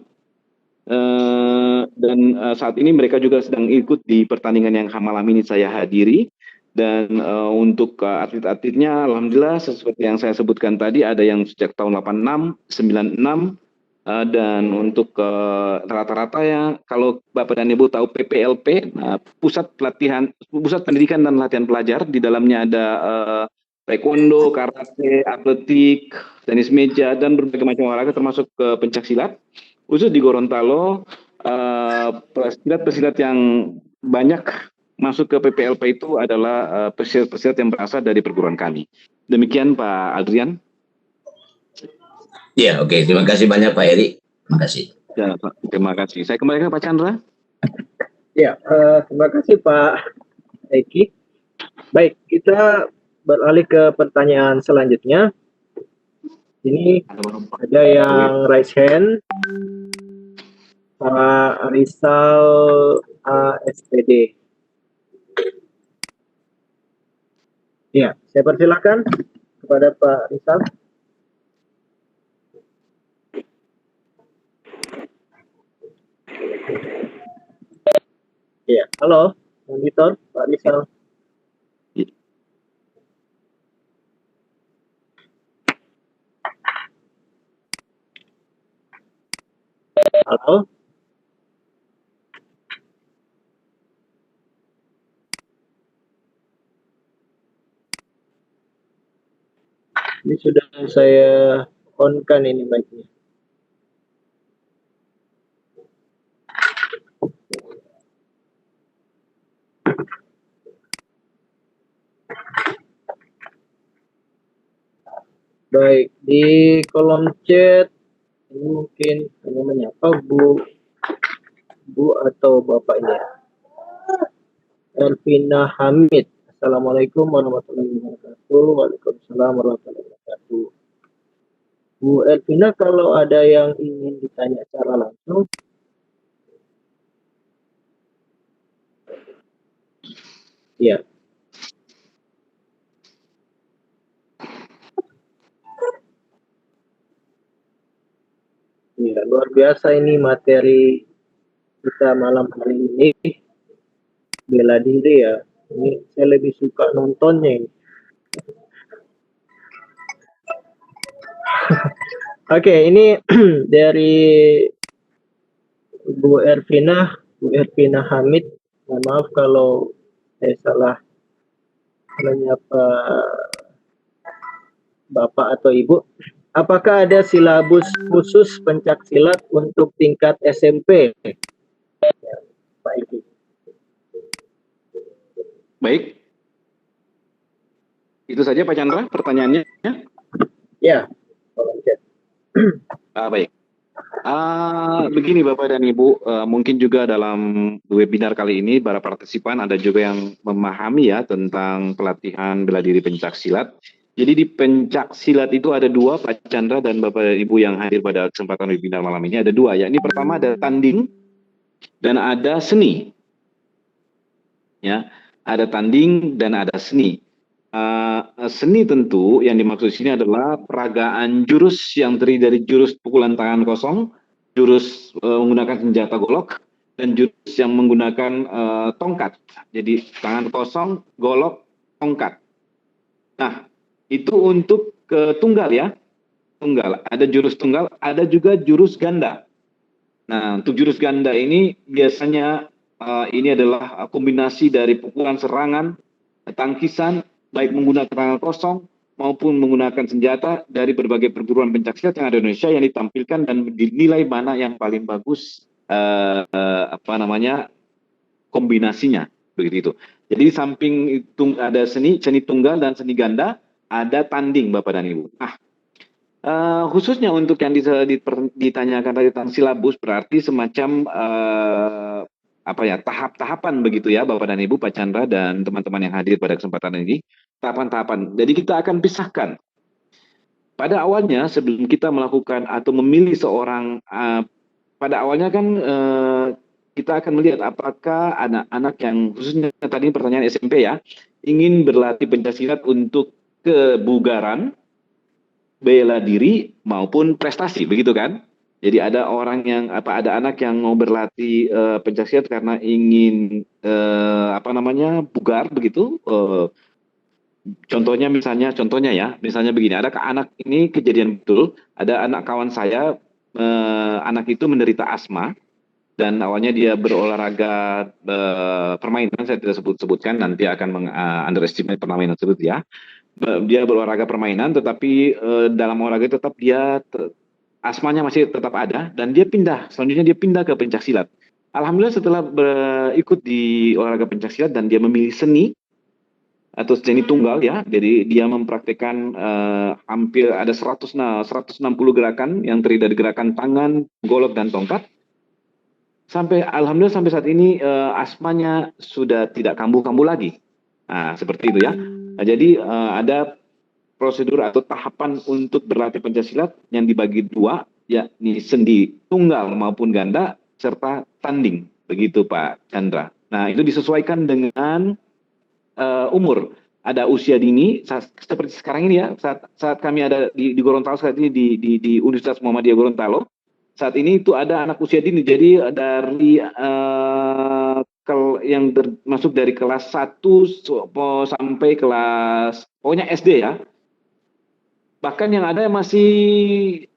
Dan saat ini mereka juga sedang ikut di pertandingan yang malam ini saya hadiri. Dan untuk atlet-atletnya, alhamdulillah seperti yang saya sebutkan tadi, ada yang sejak tahun 86, 96, dan untuk rata-rata ya, kalau Bapak dan Ibu tahu PPLP, pusat pendidikan dan latihan pelajar, di dalamnya ada taekwondo, karate, atletik, tenis meja, dan berbagai macam olahraga termasuk pencaksilat. Khusus di Gorontalo, pesilat yang banyak masuk ke PPLP itu adalah pesilat yang berasal dari perguruan kami. Demikian Pak Adrian. Ya, oke. Terima kasih banyak Pak Eri. Terima kasih. Ya, terima kasih. Saya kembali ke Pak Chandra. Ya, terima kasih Pak Eki. Baik, kita beralih ke pertanyaan selanjutnya. Ini ada yang raise hand. Pak Rizal SPD. Ya, saya persilakan kepada Pak Rizal. Ya, halo, monitor Pak Rizal. Halo? Ini sudah saya on-kan ini mic-nya. Baik, di kolom chat ini mungkin hanya menyapa Bu atau Bapaknya. Elvina Hamid. Assalamualaikum warahmatullahi wabarakatuh. Waalaikumsalam warahmatullahi wabarakatuh. Bu Elvina, kalau ada yang ingin ditanya secara langsung, ya. Ya, luar biasa ini materi kita malam hari ini. Bela diri ya. Ini saya lebih suka nontonnya ini. Oke, ini dari Bu Ervina Hamid. Mohon maaf kalau saya salah menyapa Bapak atau Ibu. Apakah ada silabus khusus pencak silat untuk tingkat SMP? Ya, Pak Iki. Baik. Itu saja Pak Chandra pertanyaannya. Ya, kolom chat. Baik. Begini Bapak dan Ibu, mungkin juga dalam webinar kali ini para partisipan ada juga yang memahami ya tentang pelatihan bela diri pencak silat. Jadi di pencak silat itu ada dua, Pak Chandra dan Bapak dan Ibu yang hadir pada kesempatan webinar malam ini ada dua. Yakni pertama ada tanding dan ada seni. Ya, ada tanding dan ada seni. Seni tentu yang dimaksud sini adalah peragaan jurus yang terdiri dari jurus pukulan tangan kosong, jurus menggunakan senjata golok, dan jurus yang menggunakan tongkat. Jadi tangan kosong, golok, tongkat. Nah, itu untuk tunggal ya, tunggal. Ada jurus tunggal, ada juga jurus ganda. Nah, untuk jurus ganda ini biasanya ini adalah kombinasi dari pukulan serangan, tangkisan, baik menggunakan tangan kosong maupun menggunakan senjata dari berbagai perguruan pencaksilat yang ada di Indonesia yang ditampilkan dan dinilai mana yang paling bagus kombinasinya begitu. Jadi di samping itu ada seni tunggal dan seni ganda, ada tanding Bapak dan Ibu. Khususnya untuk yang ditanyakan tadi tentang silabus berarti semacam tahap-tahapan begitu ya Bapak dan Ibu, Pak Chandra dan teman-teman yang hadir pada kesempatan ini, tahapan-tahapan. Jadi kita akan pisahkan. Pada awalnya sebelum kita melakukan atau memilih seorang, pada awalnya kan kita akan melihat apakah anak-anak yang khususnya tadi pertanyaan SMP ya, ingin berlatih pencaksilat untuk kebugaran, bela diri maupun prestasi, begitu kan? Jadi ada ada anak yang mau berlatih pencaksilat karena ingin bugar begitu. Contohnya begini, ada anak ini kejadian betul, ada anak kawan saya, anak itu menderita asma dan awalnya dia berolahraga permainan, saya tidak sebutkan nanti akan underestimate permainan tersebut ya. Dia berolahraga permainan tetapi dalam olahraga tetap asmanya masih tetap ada dan selanjutnya dia pindah ke pencaksilat. Alhamdulillah setelah ikut di olahraga pencaksilat dan dia memilih seni atau seni tunggal ya, jadi dia mempraktekkan hampir ada 160 gerakan yang terdiri dari gerakan tangan, golok dan tongkat. Alhamdulillah sampai saat ini asmanya sudah tidak kambuh-kambuh lagi. Nah, seperti itu ya. Nah, jadi ada prosedur atau tahapan untuk berlatih pencaksilat yang dibagi dua, yakni seni tunggal maupun ganda serta tanding, begitu Pak Chandra. Nah, itu disesuaikan dengan umur. Ada usia dini seperti sekarang ini ya, saat kami ada di Gorontalo saat ini di Universitas Muhammadiyah Gorontalo. Saat ini itu ada anak usia dini, jadi dari yang masuk dari kelas 1 sampai kelas pokoknya SD ya. Bahkan yang ada yang masih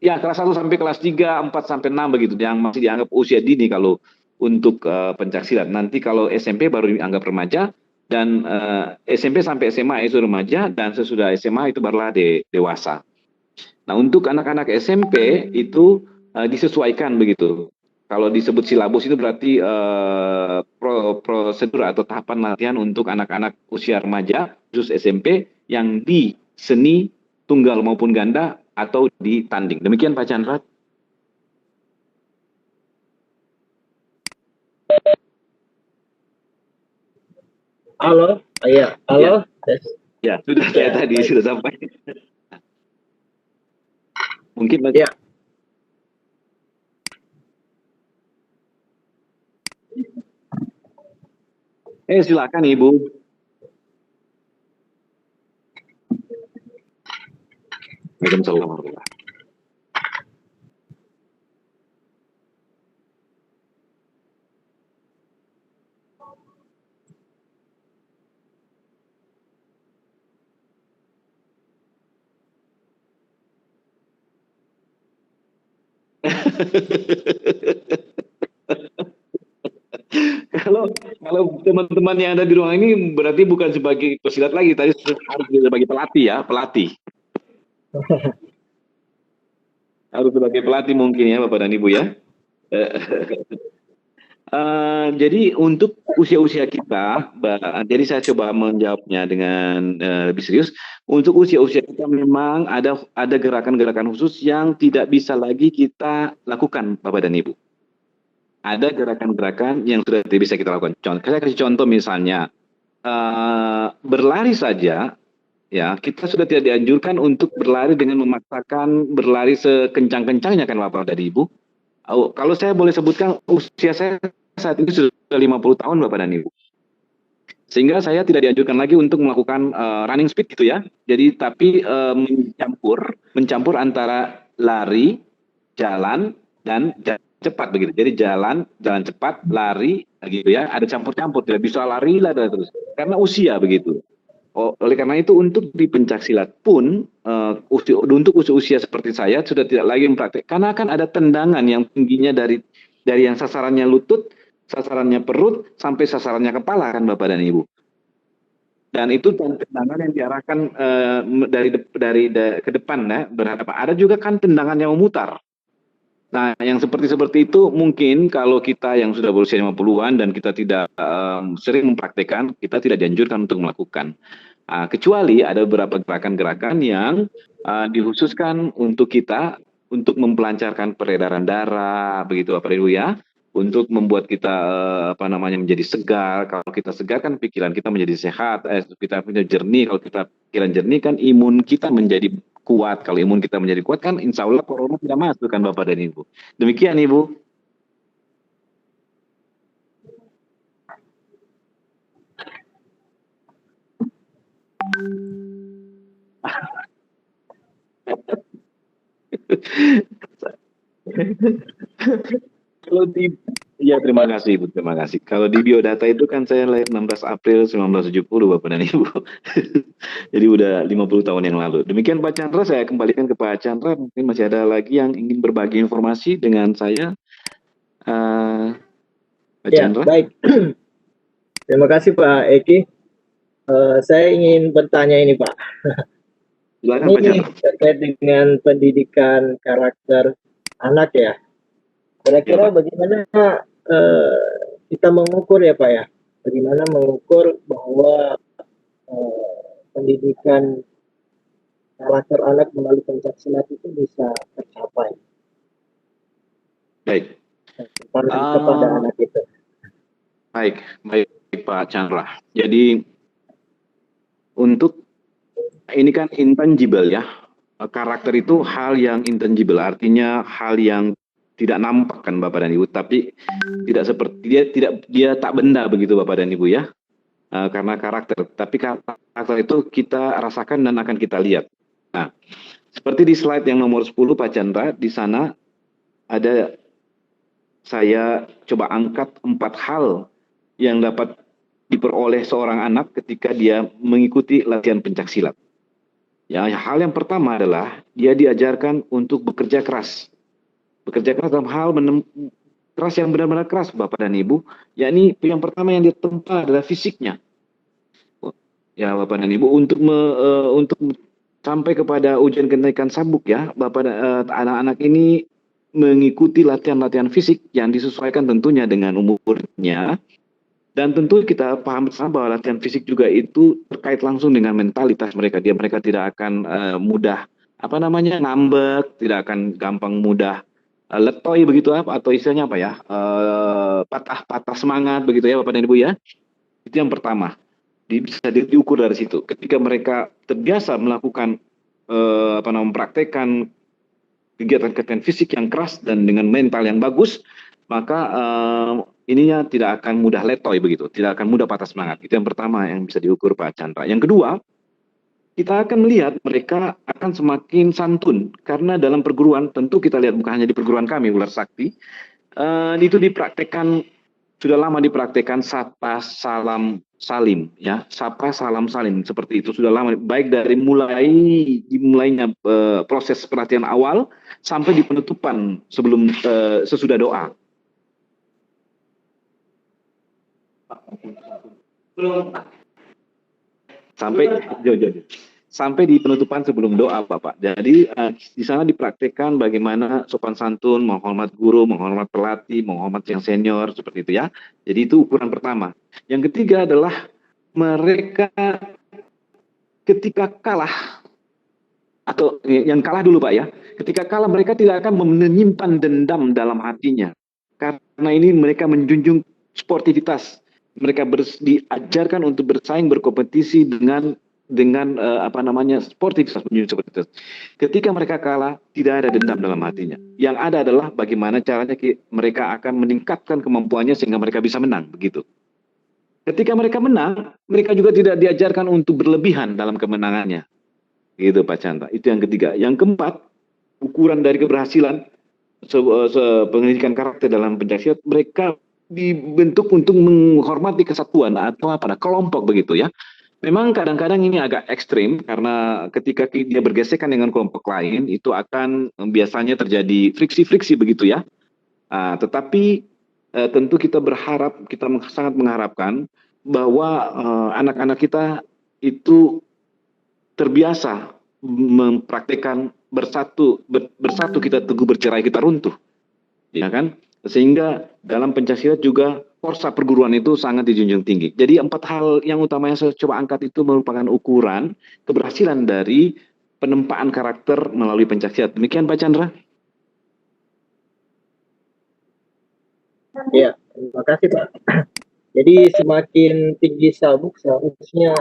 ya kelas 1 sampai kelas 3, 4 sampai 6 begitu, yang masih dianggap usia dini kalau untuk pencaksilat. Nanti kalau SMP baru dianggap remaja, dan SMP sampai SMA itu remaja, dan sesudah SMA itu barulah dewasa. Nah, untuk anak-anak SMP itu disesuaikan begitu. Kalau disebut silabus itu berarti prosedur atau tahapan latihan untuk anak-anak usia remaja, khusus SMP, yang di seni tunggal maupun ganda atau di tanding. Demikian Pak Chandra. Halo, iya, halo. Tes. Ya, sudah saya Ya, tadi baik. sudah sampai. Mungkin Ya. Silakan Ibu. Waalaikumsalam warahmatullahi. Kalau teman-teman yang ada di ruang ini berarti bukan sebagai pesilat lagi, tadi harus sebagai pelatih ya, pelatih. Harus sebagai pelatih mungkin ya Bapak dan Ibu ya. Jadi untuk usia-usia kita, jadi saya coba menjawabnya dengan lebih serius. Untuk usia-usia kita memang ada gerakan-gerakan khusus yang tidak bisa lagi kita lakukan, Bapak dan Ibu. Ada gerakan-gerakan yang sudah tidak bisa kita lakukan. Saya kasih contoh misalnya, berlari saja, ya kita sudah tidak dianjurkan untuk berlari dengan memaksakan berlari sekencang-kencangnya kan Bapak dan Ibu. Kalau saya boleh sebutkan, usia saya saat ini sudah 50 tahun Bapak dan Ibu. Sehingga saya tidak dianjurkan lagi untuk melakukan running speed gitu ya. Jadi tapi mencampur antara lari, jalan, dan cepat begitu. Jadi jalan cepat, lari gitu ya. Ada campur-campur, tidak bisa lari lah terus. Karena usia begitu. Oleh karena itu untuk di pencaksilat pun untuk usia seperti saya sudah tidak lagi mempraktek, karena kan ada tendangan yang tingginya dari yang sasarannya lutut, sasarannya perut, sampai sasarannya kepala kan Bapak dan Ibu. Dan itu tendangan yang diarahkan dari ke depan ya, berhadapan. Ada juga kan tendangan yang memutar. Nah, yang seperti itu mungkin kalau kita yang sudah berusia 50-an dan kita tidak sering mempraktekkan, kita tidak dianjurkan untuk melakukan. Kecuali ada beberapa gerakan-gerakan yang dikhususkan untuk kita, untuk mempelancarkan peredaran darah, begitu Bapak Ibu ya, untuk membuat kita menjadi segar. Kalau kita segar kan pikiran kita menjadi sehat, kita punya jernih. Kalau kita pikiran jernih kan imun kita menjadi kuat. Kalau imun kita menjadi kuat kan insya Allah corona tidak masuk kan Bapak dan Ibu. Demikian Ibu. Kalau ya terima kasih Ibu, terima kasih. Kalau di biodata itu kan saya lahir 16 April 1970 Bapak dan Ibu. Jadi udah 50 tahun yang lalu. Demikian Pak Chandra, saya kembalikan ke Pak Chandra. Mungkin masih ada lagi yang ingin berbagi informasi dengan saya. Pak Chandra. Baik. Terima kasih Pak Eki. Saya ingin bertanya ini Pak. Silakan, Pak Ini Chandra. terkait dengan pendidikan karakter anak ya. Kira-kira bagaimana kita mengukur ya Pak ya? Bagaimana mengukur bahwa pendidikan karakter anak melalui pencaksilat itu bisa tercapai? Baik. Kepada anak itu. Baik Pak Chandra. Jadi untuk ini kan intangible ya. Karakter itu hal yang intangible, artinya hal yang tidak nampak kan Bapak dan Ibu, tapi tidak seperti dia tak benda begitu Bapak dan Ibu ya. Karena karakter, tapi karakter itu kita rasakan dan akan kita lihat. Nah, seperti di slide yang nomor 10 Pak Chandra, di sana ada saya coba angkat 4 hal yang dapat diperoleh seorang anak ketika dia mengikuti latihan pencaksilat. Ya, hal yang pertama adalah dia diajarkan untuk bekerja keras. Bekerja keras dalam hal keras yang benar-benar keras, Bapak dan Ibu. Yakni yang pertama yang ditempa adalah fisiknya. Ya, Bapak dan Ibu, untuk sampai kepada ujian kenaikan sabuk ya, Bapak anak-anak ini mengikuti latihan-latihan fisik yang disesuaikan tentunya dengan umurnya. Dan tentu kita paham bersama bahwa latihan fisik juga itu terkait langsung dengan mentalitas mereka. Mereka tidak akan mudah ngambek, tidak akan gampang mudah letoy begitu atau istilahnya apa ya, patah patah semangat begitu ya Bapak dan Ibu ya. Itu yang pertama. Bisa diukur dari situ. Ketika mereka terbiasa melakukan mempraktekkan kegiatan-kegiatan fisik yang keras dan dengan mental yang bagus, maka ininya tidak akan mudah letoy begitu, tidak akan mudah patah semangat. Itu yang pertama yang bisa diukur Pak Chandra. Yang kedua, kita akan melihat mereka akan semakin santun karena dalam perguruan, tentu kita lihat bukan hanya di perguruan kami Ular Sakti, itu dipraktekkan, sudah lama dipraktekkan sapa salam salim ya, sapa salam salim seperti itu sudah lama, baik dari dimulainya proses pelatihan awal sampai di penutupan sebelum sesudah doa. Sampai di penutupan sebelum doa, Bapak. Jadi di sana dipraktikkan bagaimana sopan santun, menghormat guru, menghormat pelatih, menghormat yang senior seperti itu ya. Jadi itu ukuran pertama. Yang ketiga adalah mereka ketika kalah, atau yang kalah dulu Pak ya. Ketika kalah mereka tidak akan menyimpan dendam dalam hatinya. Karena ini mereka menjunjung sportivitas. Mereka diajarkan untuk bersaing, berkompetisi dengan sportivitas. Ketika mereka kalah, tidak ada dendam dalam hatinya. Yang ada adalah bagaimana caranya mereka akan meningkatkan kemampuannya sehingga mereka bisa menang, begitu. Ketika mereka menang, mereka juga tidak diajarkan untuk berlebihan dalam kemenangannya. Gitu Pak Chandra. Itu yang ketiga. Yang keempat, ukuran dari keberhasilan pendidikan karakter dalam pencaksilat, mereka dibentuk untuk menghormati kesatuan atau kelompok begitu ya. Memang kadang-kadang ini agak ekstrim karena ketika dia bergesekan dengan kelompok lain itu akan biasanya terjadi friksi-friksi begitu ya. Tetapi tentu kita sangat mengharapkan bahwa anak-anak kita itu terbiasa mempraktekkan bersatu kita teguh, bercerai kita runtuh, ya kan? Sehingga dalam pencaksilat juga forsa perguruan itu sangat dijunjung tinggi. Jadi 4 hal yang utama yang saya coba angkat itu merupakan ukuran keberhasilan dari penempaan karakter melalui pencaksilat. Demikian Pak Chandra. Ya, terima kasih Pak. Jadi semakin tinggi sabuk seharusnya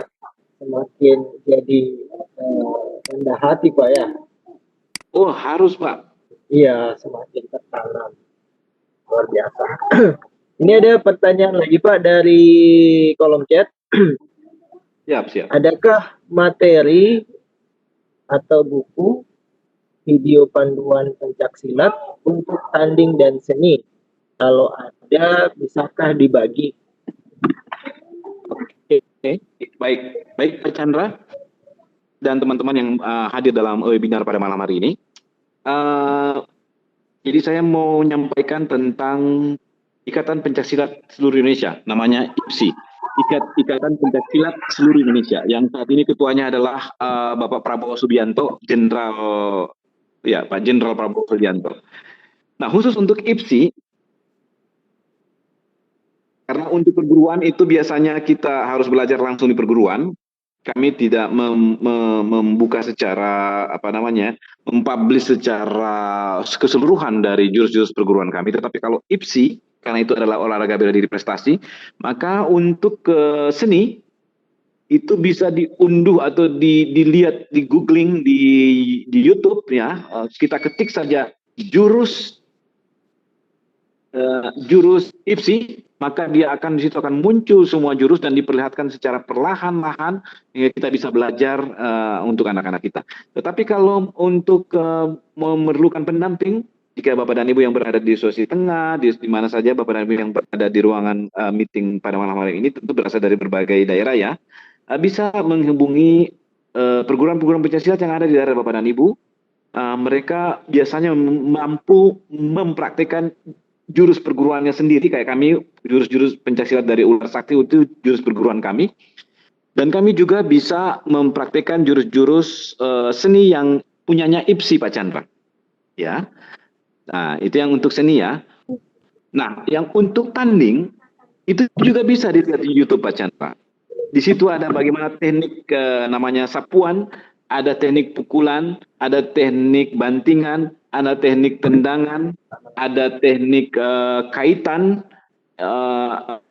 semakin jadi rendah hati Pak ya. Oh harus Pak. Iya, semakin tertanam. Luar biasa. Ini ada pertanyaan lagi Pak dari kolom chat. Siap. Adakah materi atau buku video panduan pencaksilat untuk tanding dan seni? Kalau ada, bisakah dibagi? Oke. Baik Pak Chandra dan teman-teman yang hadir dalam webinar pada malam hari ini. Jadi saya mau menyampaikan tentang Ikatan Pencaksilat Seluruh Indonesia, namanya IPSI, Ikatan Pencaksilat Seluruh Indonesia, yang saat ini ketuanya adalah Bapak Prabowo Subianto, Pak Jenderal Prabowo Subianto. Nah, khusus untuk IPSI, karena untuk perguruan itu biasanya kita harus belajar langsung di perguruan, kami tidak membuka secara mempublish secara keseluruhan dari jurus-jurus perguruan kami. Tetapi kalau IPSI, karena itu adalah olahraga bela diri prestasi, maka untuk seni itu bisa diunduh atau dilihat di googling di YouTube ya. Kita ketik saja jurus IPSI, maka dia di situ akan muncul semua jurus dan diperlihatkan secara perlahan-lahan hingga kita bisa belajar untuk anak-anak kita. Tetapi kalau untuk memerlukan pendamping, jika Bapak dan Ibu yang berada di Sulawesi Tengah, di mana saja Bapak dan Ibu yang berada di ruangan meeting pada malam hari ini, tentu berasal dari berbagai daerah ya, bisa menghubungi perguruan-perguruan pencaksilat yang ada di daerah Bapak dan Ibu, mereka biasanya mampu mempraktikkan jurus perguruannya sendiri, kayak kami jurus-jurus pencaksilat dari Ular Sakti itu jurus perguruan kami, dan kami juga bisa mempraktikkan jurus-jurus seni yang punyanya IPSI, Pak Chandra. Ya, nah itu yang untuk seni ya. Nah, yang untuk tanding itu juga bisa dilihat di YouTube, Pak Chandra. Di situ ada bagaimana teknik namanya sapuan, ada teknik pukulan, ada teknik bantingan, ada teknik tendangan, ada teknik kaitan,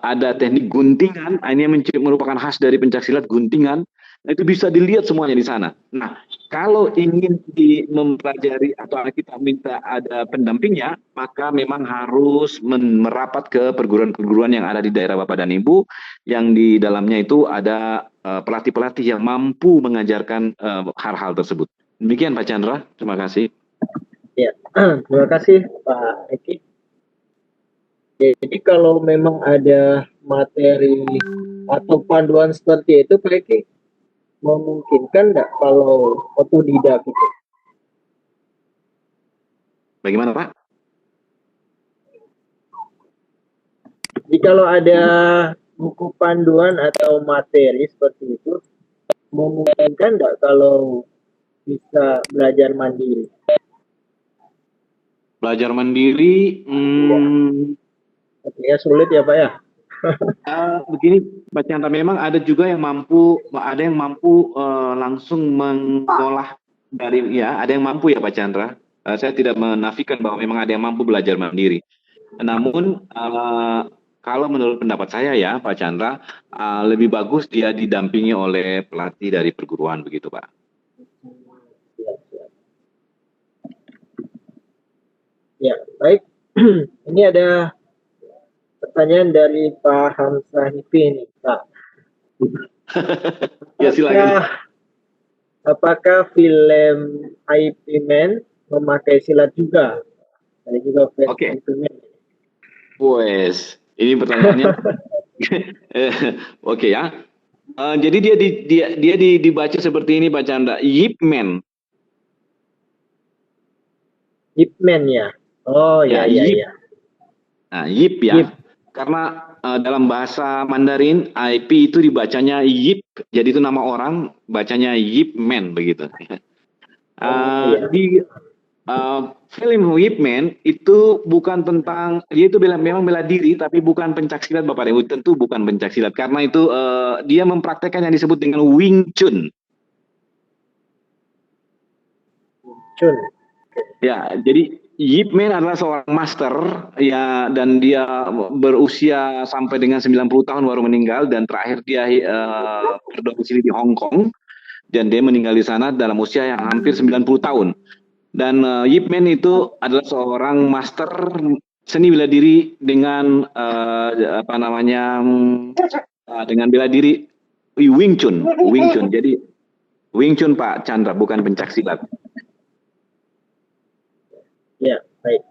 ada teknik guntingan. Ini yang merupakan khas dari pencaksilat, guntingan. Nah, itu bisa dilihat semuanya di sana. Nah, kalau ingin mempelajari atau kita minta ada pendampingnya, maka memang harus merapat ke perguruan-perguruan yang ada di daerah Bapak dan Ibu, yang di dalamnya itu ada pelatih-pelatih yang mampu mengajarkan hal-hal tersebut. Demikian Pak Chandra, terima kasih. Ya, terima kasih Pak Eki. Jadi kalau memang ada materi atau panduan seperti itu, Pak Eki, memungkinkan nggak kalau otodidak itu? Bagaimana Pak? Jadi kalau ada buku panduan atau materi seperti itu, memungkinkan nggak kalau bisa belajar mandiri? Belajar mandiri, ya sulit ya Pak ya? Begini Pak Chandra, memang ada juga yang mampu, langsung mengolah dari, ya ada yang mampu ya Pak Chandra. Saya tidak menafikan bahwa memang ada yang mampu belajar mandiri. Namun kalau menurut pendapat saya ya Pak Chandra, lebih bagus dia didampingi oleh pelatih dari perguruan begitu Pak. Ya, baik. Ini ada pertanyaan dari Pak Hamzah Hipi ini, Pak. Ya silakan. Apakah film IP Man memakai silat juga? Ada juga film IP Man. Wes, ini pertanyaannya. Oke ya. Jadi dia dibaca seperti ini Pak Chandra. Yip Man. Yip Man ya. Oh ya ya. Nah, Yip ya. Yip. Karena dalam bahasa Mandarin IP itu dibacanya Yip, jadi itu nama orang, bacanya Yip Man begitu. Di film Yip Man itu bukan tentang, dia itu memang bela diri, tapi bukan pencaksilat Bapak Ibu, tentu bukan pencaksilat, karena itu dia mempraktekkan yang disebut dengan Wing Chun. Ya, jadi Yip Man adalah seorang master ya, dan dia berusia sampai dengan 90 tahun baru meninggal, dan terakhir dia berdomisili di Hong Kong, dan dia meninggal di sana dalam usia yang hampir 90 tahun. Dan Yip Man itu adalah seorang master seni bela diri dengan dengan bela diri Wing Chun. Jadi Wing Chun Pak Chandra, bukan pencaksilat. Ya, baik.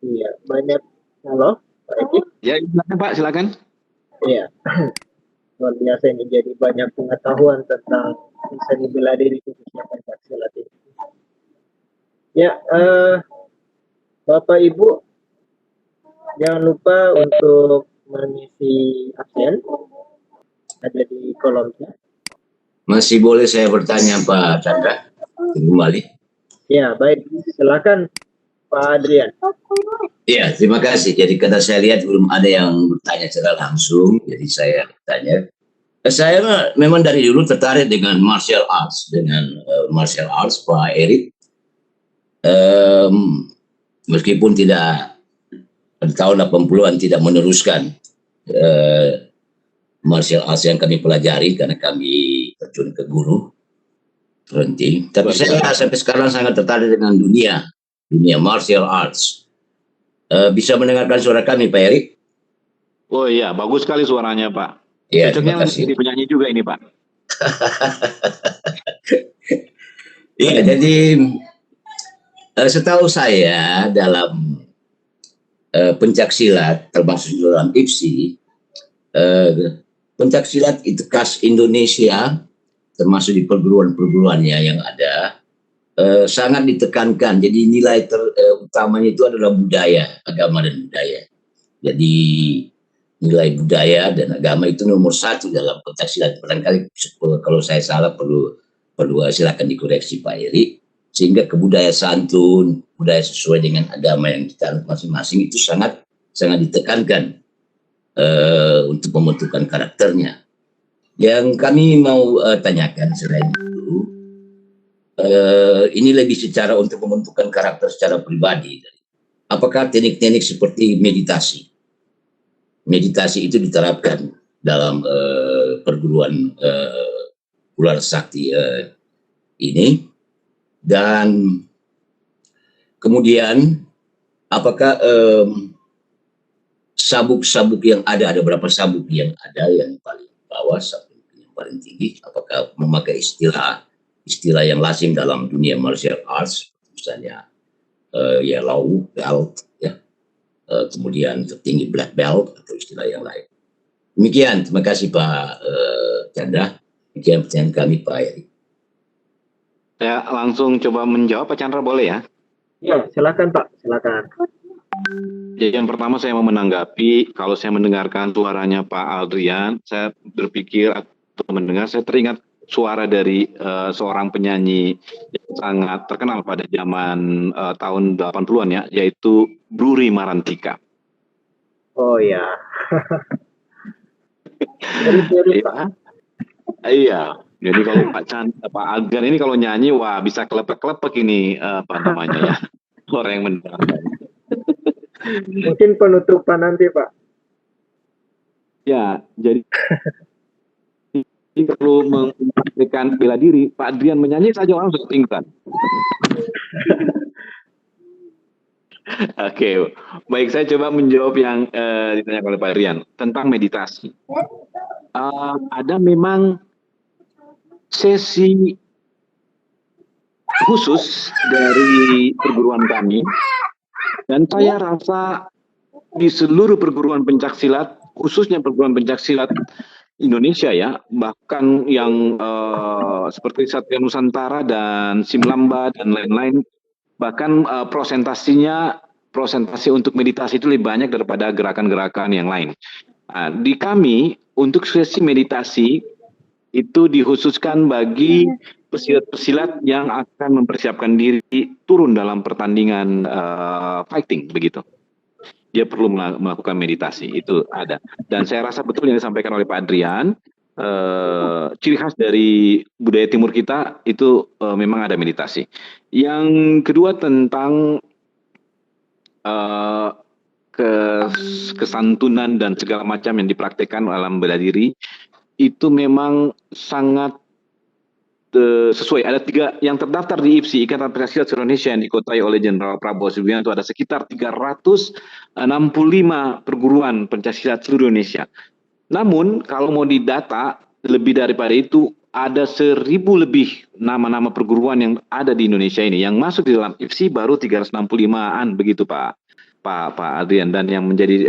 Iya, banyak. Halo, Pak Eki? Ya, silakan Pak, silakan. Iya. Luar biasa ini, jadi banyak pengetahuan tentang seni bela diri khususnya pencaksilat ini. Ya, Bapak Ibu jangan lupa untuk mengisi absen ada di kolomnya. Masih boleh saya bertanya Pak Chandra kembali? Ya, baik, silakan Pak Adrian. Ya, terima kasih. Jadi karena saya lihat belum ada yang bertanya secara langsung, jadi saya bertanya. Saya memang dari dulu tertarik dengan martial arts, Pak Erik. Meskipun tidak pada tahun 80-an tidak meneruskan martial arts yang kami pelajari karena kami terjun ke guru berhenti. Tapi saya sampai sekarang sangat tertarik dengan dunia martial arts. Bisa mendengarkan suara kami Pak Erik? Oh iya, bagus sekali suaranya Pak. Ya, cocoknya jadi penyanyi juga ini Pak. Iya, jadi setahu saya dalam pencaksilat termasuk dalam IPSI Pencak silat itu khas Indonesia, termasuk di perguruan-perguruannya yang ada, sangat ditekankan. Jadi nilai utamanya itu adalah budaya, agama dan budaya. Jadi nilai budaya dan agama itu nomor satu dalam pencak silat. Barangkali kalau saya salah perlu silakan dikoreksi Pak Eri. Sehingga kebudayaan santun, budaya sesuai dengan agama yang kita anut masing-masing itu sangat ditekankan untuk pembentukan karakternya. Yang kami mau tanyakan selain itu, ini lebih secara untuk pembentukan karakter secara pribadi. Apakah teknik-teknik seperti meditasi? Meditasi itu diterapkan dalam perguruan ular sakti ini, dan kemudian apakah sabuk-sabuk yang ada berapa sabuk yang ada, yang paling bawah sampai yang paling tinggi, apakah memakai istilah yang lazim dalam dunia martial arts, misalnya yellow belt, ya, kemudian tertinggi black belt atau istilah yang lain. Demikian, terima kasih Pak Chandra. Demikian pertanyaan kami Pak Eri. Saya langsung coba menjawab, Pak Chandra, boleh ya? Ya, silakan Pak, silakan. Jadi yang pertama saya mau menanggapi, kalau saya mendengarkan suaranya Pak Adrian, saya berpikir atau mendengar, saya teringat suara dari seorang penyanyi yang sangat terkenal pada zaman tahun 80-an ya, yaitu Bruri Marantika. Oh ya. Dari Pak. Iya. Jadi kalau Pak Adrian ini kalau nyanyi, wah bisa kelepek-kelepek ini apa namanya ya, orang yang mendengarkan. Mungkin penutupan nanti Pak. Ya, jadi perlu memberikan bela diri. Pak Adrian menyanyi saja orang sudah pingsan. Oke, baik, saya coba menjawab yang ditanyakan oleh Pak Adrian tentang meditasi. Ada memang sesi khusus dari perguruan kami, dan saya rasa di seluruh perguruan pencaksilat, khususnya perguruan pencaksilat Indonesia ya, bahkan yang seperti Satria Nusantara dan Simlamba dan lain-lain, bahkan prosentasi untuk meditasi itu lebih banyak daripada gerakan-gerakan yang lain. Di kami untuk sesi meditasi itu dikhususkan bagi pesilat-pesilat yang akan mempersiapkan diri turun dalam pertandingan fighting, begitu. Dia perlu melakukan meditasi, itu ada. Dan saya rasa betul yang disampaikan oleh Pak Adrian, ciri khas dari budaya timur kita itu memang ada meditasi. Yang kedua tentang kesantunan dan segala macam yang dipraktekkan dalam bela diri, itu memang sangat sesuai. Ada 3 yang terdaftar di IPSI, Ikatan Pencaksilat Indonesia, yang dikotai oleh Jenderal Prabowo Subianto. Ada sekitar 365 perguruan pencaksilat seluruh Indonesia. Namun kalau mau didata lebih daripada itu, ada 1000 lebih nama-nama perguruan yang ada di Indonesia ini. Yang masuk di dalam IPSI baru 365-an, begitu Pak Adrian. Dan yang menjadi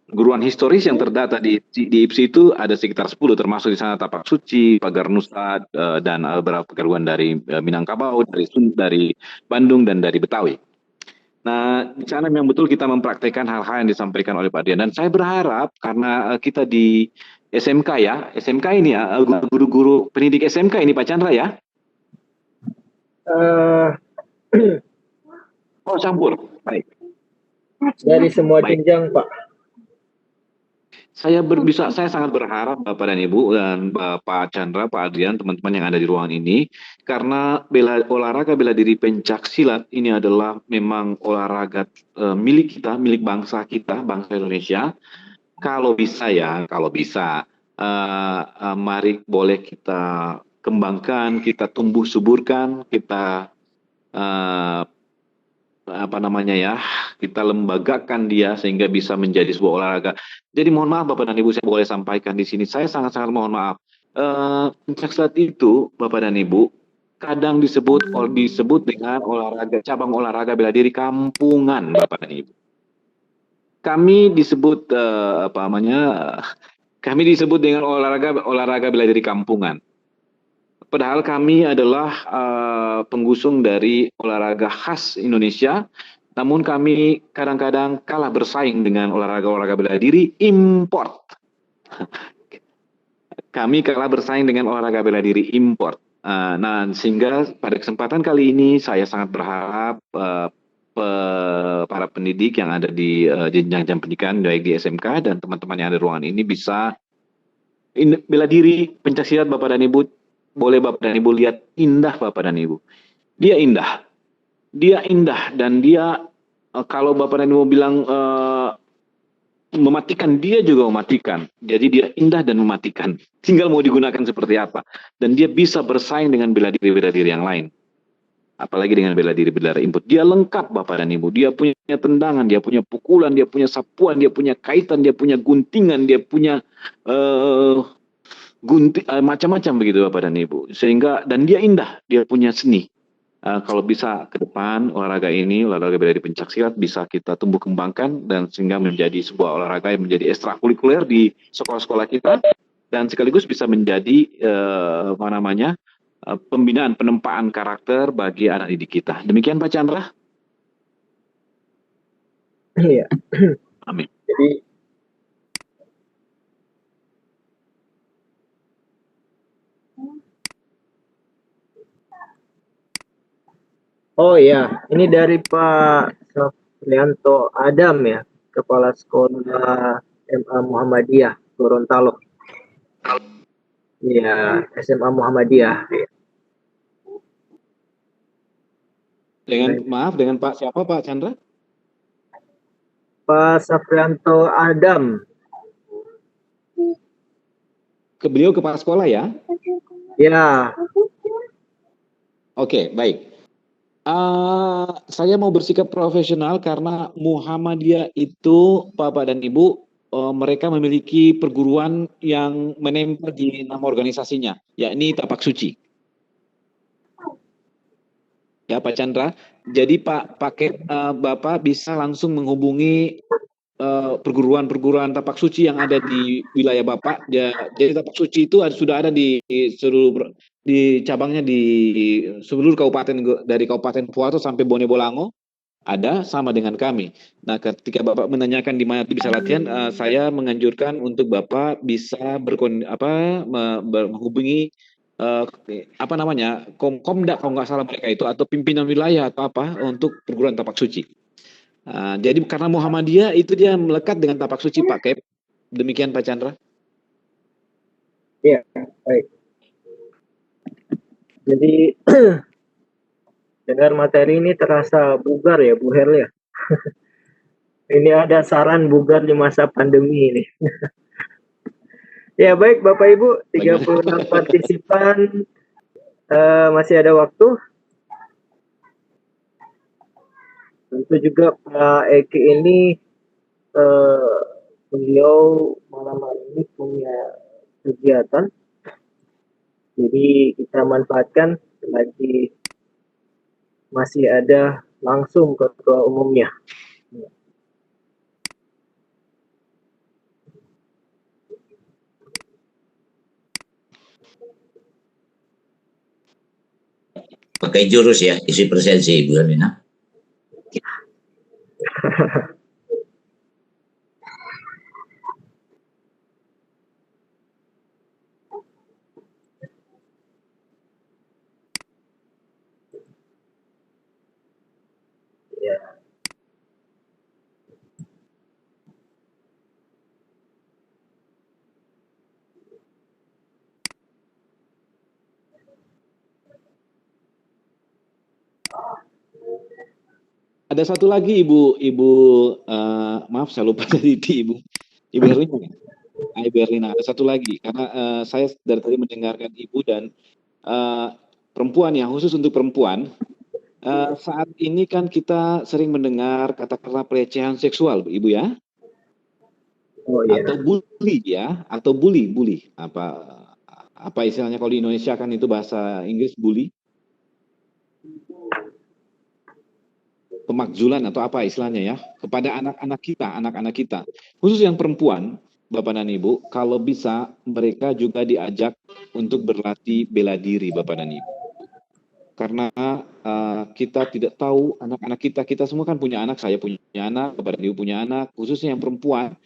perguruan historis yang terdata di IPSI itu ada sekitar 10, termasuk di sana Tapak Suci, Pagar Nusa, dan beberapa perguruan dari Minangkabau, dari Bandung, dan dari Betawi. Nah, di sana memang betul kita mempraktekkan hal-hal yang disampaikan oleh Pak Dian. Dan saya berharap karena kita di SMK ya, SMK ini ya, guru-guru pendidik SMK ini Pak Chandra ya? Oh, campur. Baik. Dari semua jenjang Pak. Saya sangat berharap Bapak dan Ibu dan Pak Chandra, Pak Adrian, teman-teman yang ada di ruangan ini, karena olahraga bela diri pencaksilat ini adalah memang olahraga milik kita, milik bangsa kita, bangsa Indonesia. Kalau bisa, mari boleh kita kembangkan, kita tumbuh suburkan, kita kita lembagakan dia sehingga bisa menjadi sebuah olahraga. Jadi mohon maaf Bapak dan Ibu, saya boleh sampaikan di sini, saya sangat-sangat mohon maaf. Pencaksilat itu Bapak dan Ibu kadang disebut dengan cabang olahraga bela diri kampungan Bapak dan Ibu. kami disebut apa namanya? Kami disebut dengan olahraga bela diri kampungan. Padahal kami adalah penggusung dari olahraga khas Indonesia, namun kami kadang-kadang kalah bersaing dengan olahraga bela diri import. Kami kalah bersaing dengan olahraga bela diri import. Nah, sehingga pada kesempatan kali ini saya sangat berharap para pendidik yang ada di jenjang pendidikan baik di SMK dan teman-teman yang ada di ruangan ini bisa bela diri pencaksilat Bapak dan Ibu. Boleh Bapak dan Ibu lihat indah Bapak dan Ibu. Dia indah. Dia indah dan dia kalau Bapak dan Ibu bilang mematikan, dia juga mematikan. Jadi dia indah dan mematikan. Tinggal mau digunakan seperti apa. Dan dia bisa bersaing dengan bela diri yang lain. Apalagi dengan bela diri input. Dia lengkap Bapak dan Ibu. Dia punya tendangan, dia punya pukulan, dia punya sapuan, dia punya kaitan, dia punya guntingan, dia punya macam-macam begitu Bapak dan Ibu. Sehingga, dan dia indah, dia punya seni. Kalau bisa ke depan olahraga bela diri pencaksilat bisa kita tumbuh kembangkan dan sehingga menjadi sebuah olahraga yang menjadi ekstrakurikuler di sekolah-sekolah kita dan sekaligus bisa menjadi pembinaan penempaan karakter bagi anak didik kita. Demikian Pak Chandra. Iya. Amin. Jadi oh iya, ini dari Pak Sofrianto Adam ya, Kepala Sekolah SMA Muhammadiyah Gorontalo. Iya, SMA Muhammadiyah. Dengan Pak siapa Pak Chandra? Pak Sofrianto Adam. Beliau kepala sekolah ya? Ya. Oke, baik. Saya mau bersikap profesional karena Muhammadiyah itu Bapak dan Ibu mereka memiliki perguruan yang menempel di nama organisasinya, yakni Tapak Suci. Ya Pak Chandra. Jadi Bapak bisa langsung menghubungi perguruan Tapak Suci yang ada di wilayah Bapak. Jadi Tapak Suci itu sudah ada di seluruh di cabangnya di seluruh kabupaten dari Kabupaten Puato sampai Bone Bolango ada sama dengan kami. Nah, ketika Bapak menanyakan di mana bisa latihan, saya menganjurkan untuk Bapak bisa menghubungi Komda kalau nggak salah mereka itu atau pimpinan wilayah atau apa untuk perguruan Tapak Suci. Jadi karena Muhammadiyah itu dia melekat dengan Tapak Suci Pak Kep. Demikian Pak Chandra. Iya, baik. Jadi dengar materi ini terasa bugar ya Bu Herl ya. Ini ada saran bugar di masa pandemi ini. Ya baik Bapak Ibu, 36 partisipan masih ada waktu. Tentu juga Pak Eki ini beliau malam hari ini punya kegiatan. Jadi kita manfaatkan selagi masih ada langsung ketua umumnya. Pakai jurus ya, isi presensi Bu Herlina. Ya. Ada satu lagi Ibu maaf saya lupa tadi Ibu Herlina. Ibu Herlina ada satu lagi karena saya dari tadi mendengarkan Ibu dan perempuan ya, khusus untuk perempuan. Saat ini kan kita sering mendengar kata-kata pelecehan seksual Ibu ya. Oh, iya. Atau bully ya, atau bully apa istilahnya kalau di Indonesia kan itu bahasa Inggris bully. pemakzulan atau apa istilahnya ya, kepada anak-anak kita, khusus yang perempuan, Bapak dan Ibu, kalau bisa mereka juga diajak untuk berlatih bela diri, Bapak dan Ibu. Karena kita tidak tahu anak-anak kita semua kan punya anak, saya punya anak, Bapak dan Ibu punya anak, khususnya yang perempuan.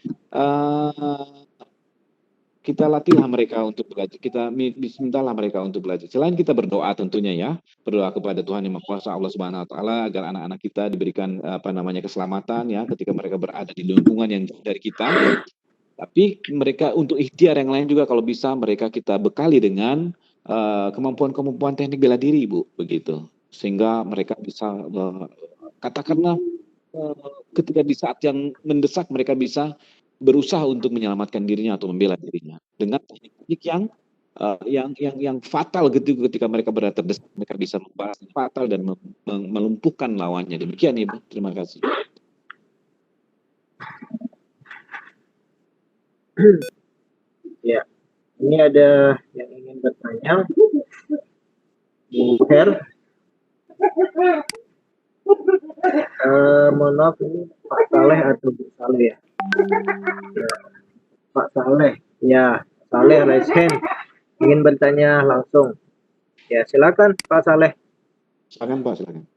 Kita latihlah mereka untuk belajar, kita mintalah mereka untuk belajar. Selain kita berdoa tentunya ya, berdoa kepada Tuhan Yang Maha Kuasa Allah Subhanahu Wa Taala agar anak-anak kita diberikan keselamatan ya ketika mereka berada di lingkungan yang jauh dari kita. Tapi mereka untuk ikhtiar yang lain juga kalau bisa mereka kita bekali dengan kemampuan-kemampuan teknik bela diri, Bu, begitu. Sehingga mereka bisa katakanlah ketika di saat yang mendesak mereka bisa berusaha untuk menyelamatkan dirinya atau membela dirinya dengan teknik-teknik yang fatal ketika mereka berada terdesak, mereka bisa membahas fatal dan melumpuhkan lawannya. Demikian Ibu, terima kasih. Ya, ini ada yang ingin bertanya, Bu Her. Mohon maaf, ini Pak Saleh atau Bu Saleh ya? Pak Saleh, ya, Saleh raise hand, ingin bertanya langsung. Ya, silakan Pak Saleh. Silakan Pak, silakan.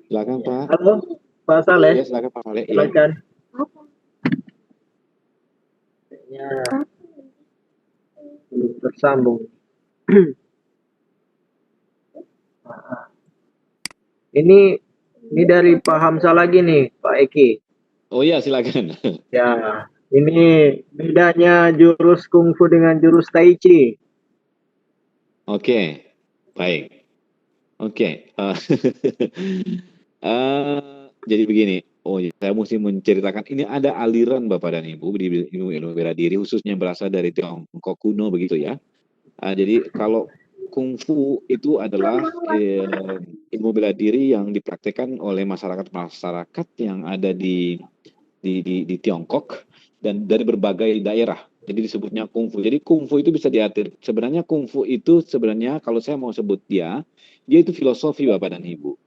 Silakan Pak. Halo, Pak Saleh. Ya, silakan Pak Saleh. Silakan. Ya, belum tersambung. Ini dari Pak Hamzah lagi nih, Pak Eki. Oh iya, silakan. Ya, ini bedanya jurus kungfu dengan jurus tai chi. Oke, baik. Oke, jadi begini. Oh, saya mesti menceritakan ini ada aliran Bapak dan Ibu di ilmu bela diri khususnya berasal dari Tiongkok kuno begitu ya. Jadi kalau kungfu itu adalah ilmu bela diri yang dipraktekkan oleh masyarakat yang ada di Tiongkok dan dari berbagai daerah. Jadi disebutnya kungfu. Jadi kungfu itu bisa diatur. Sebenarnya kungfu itu sebenarnya kalau saya mau sebut dia itu filosofi Bapak dan Ibu.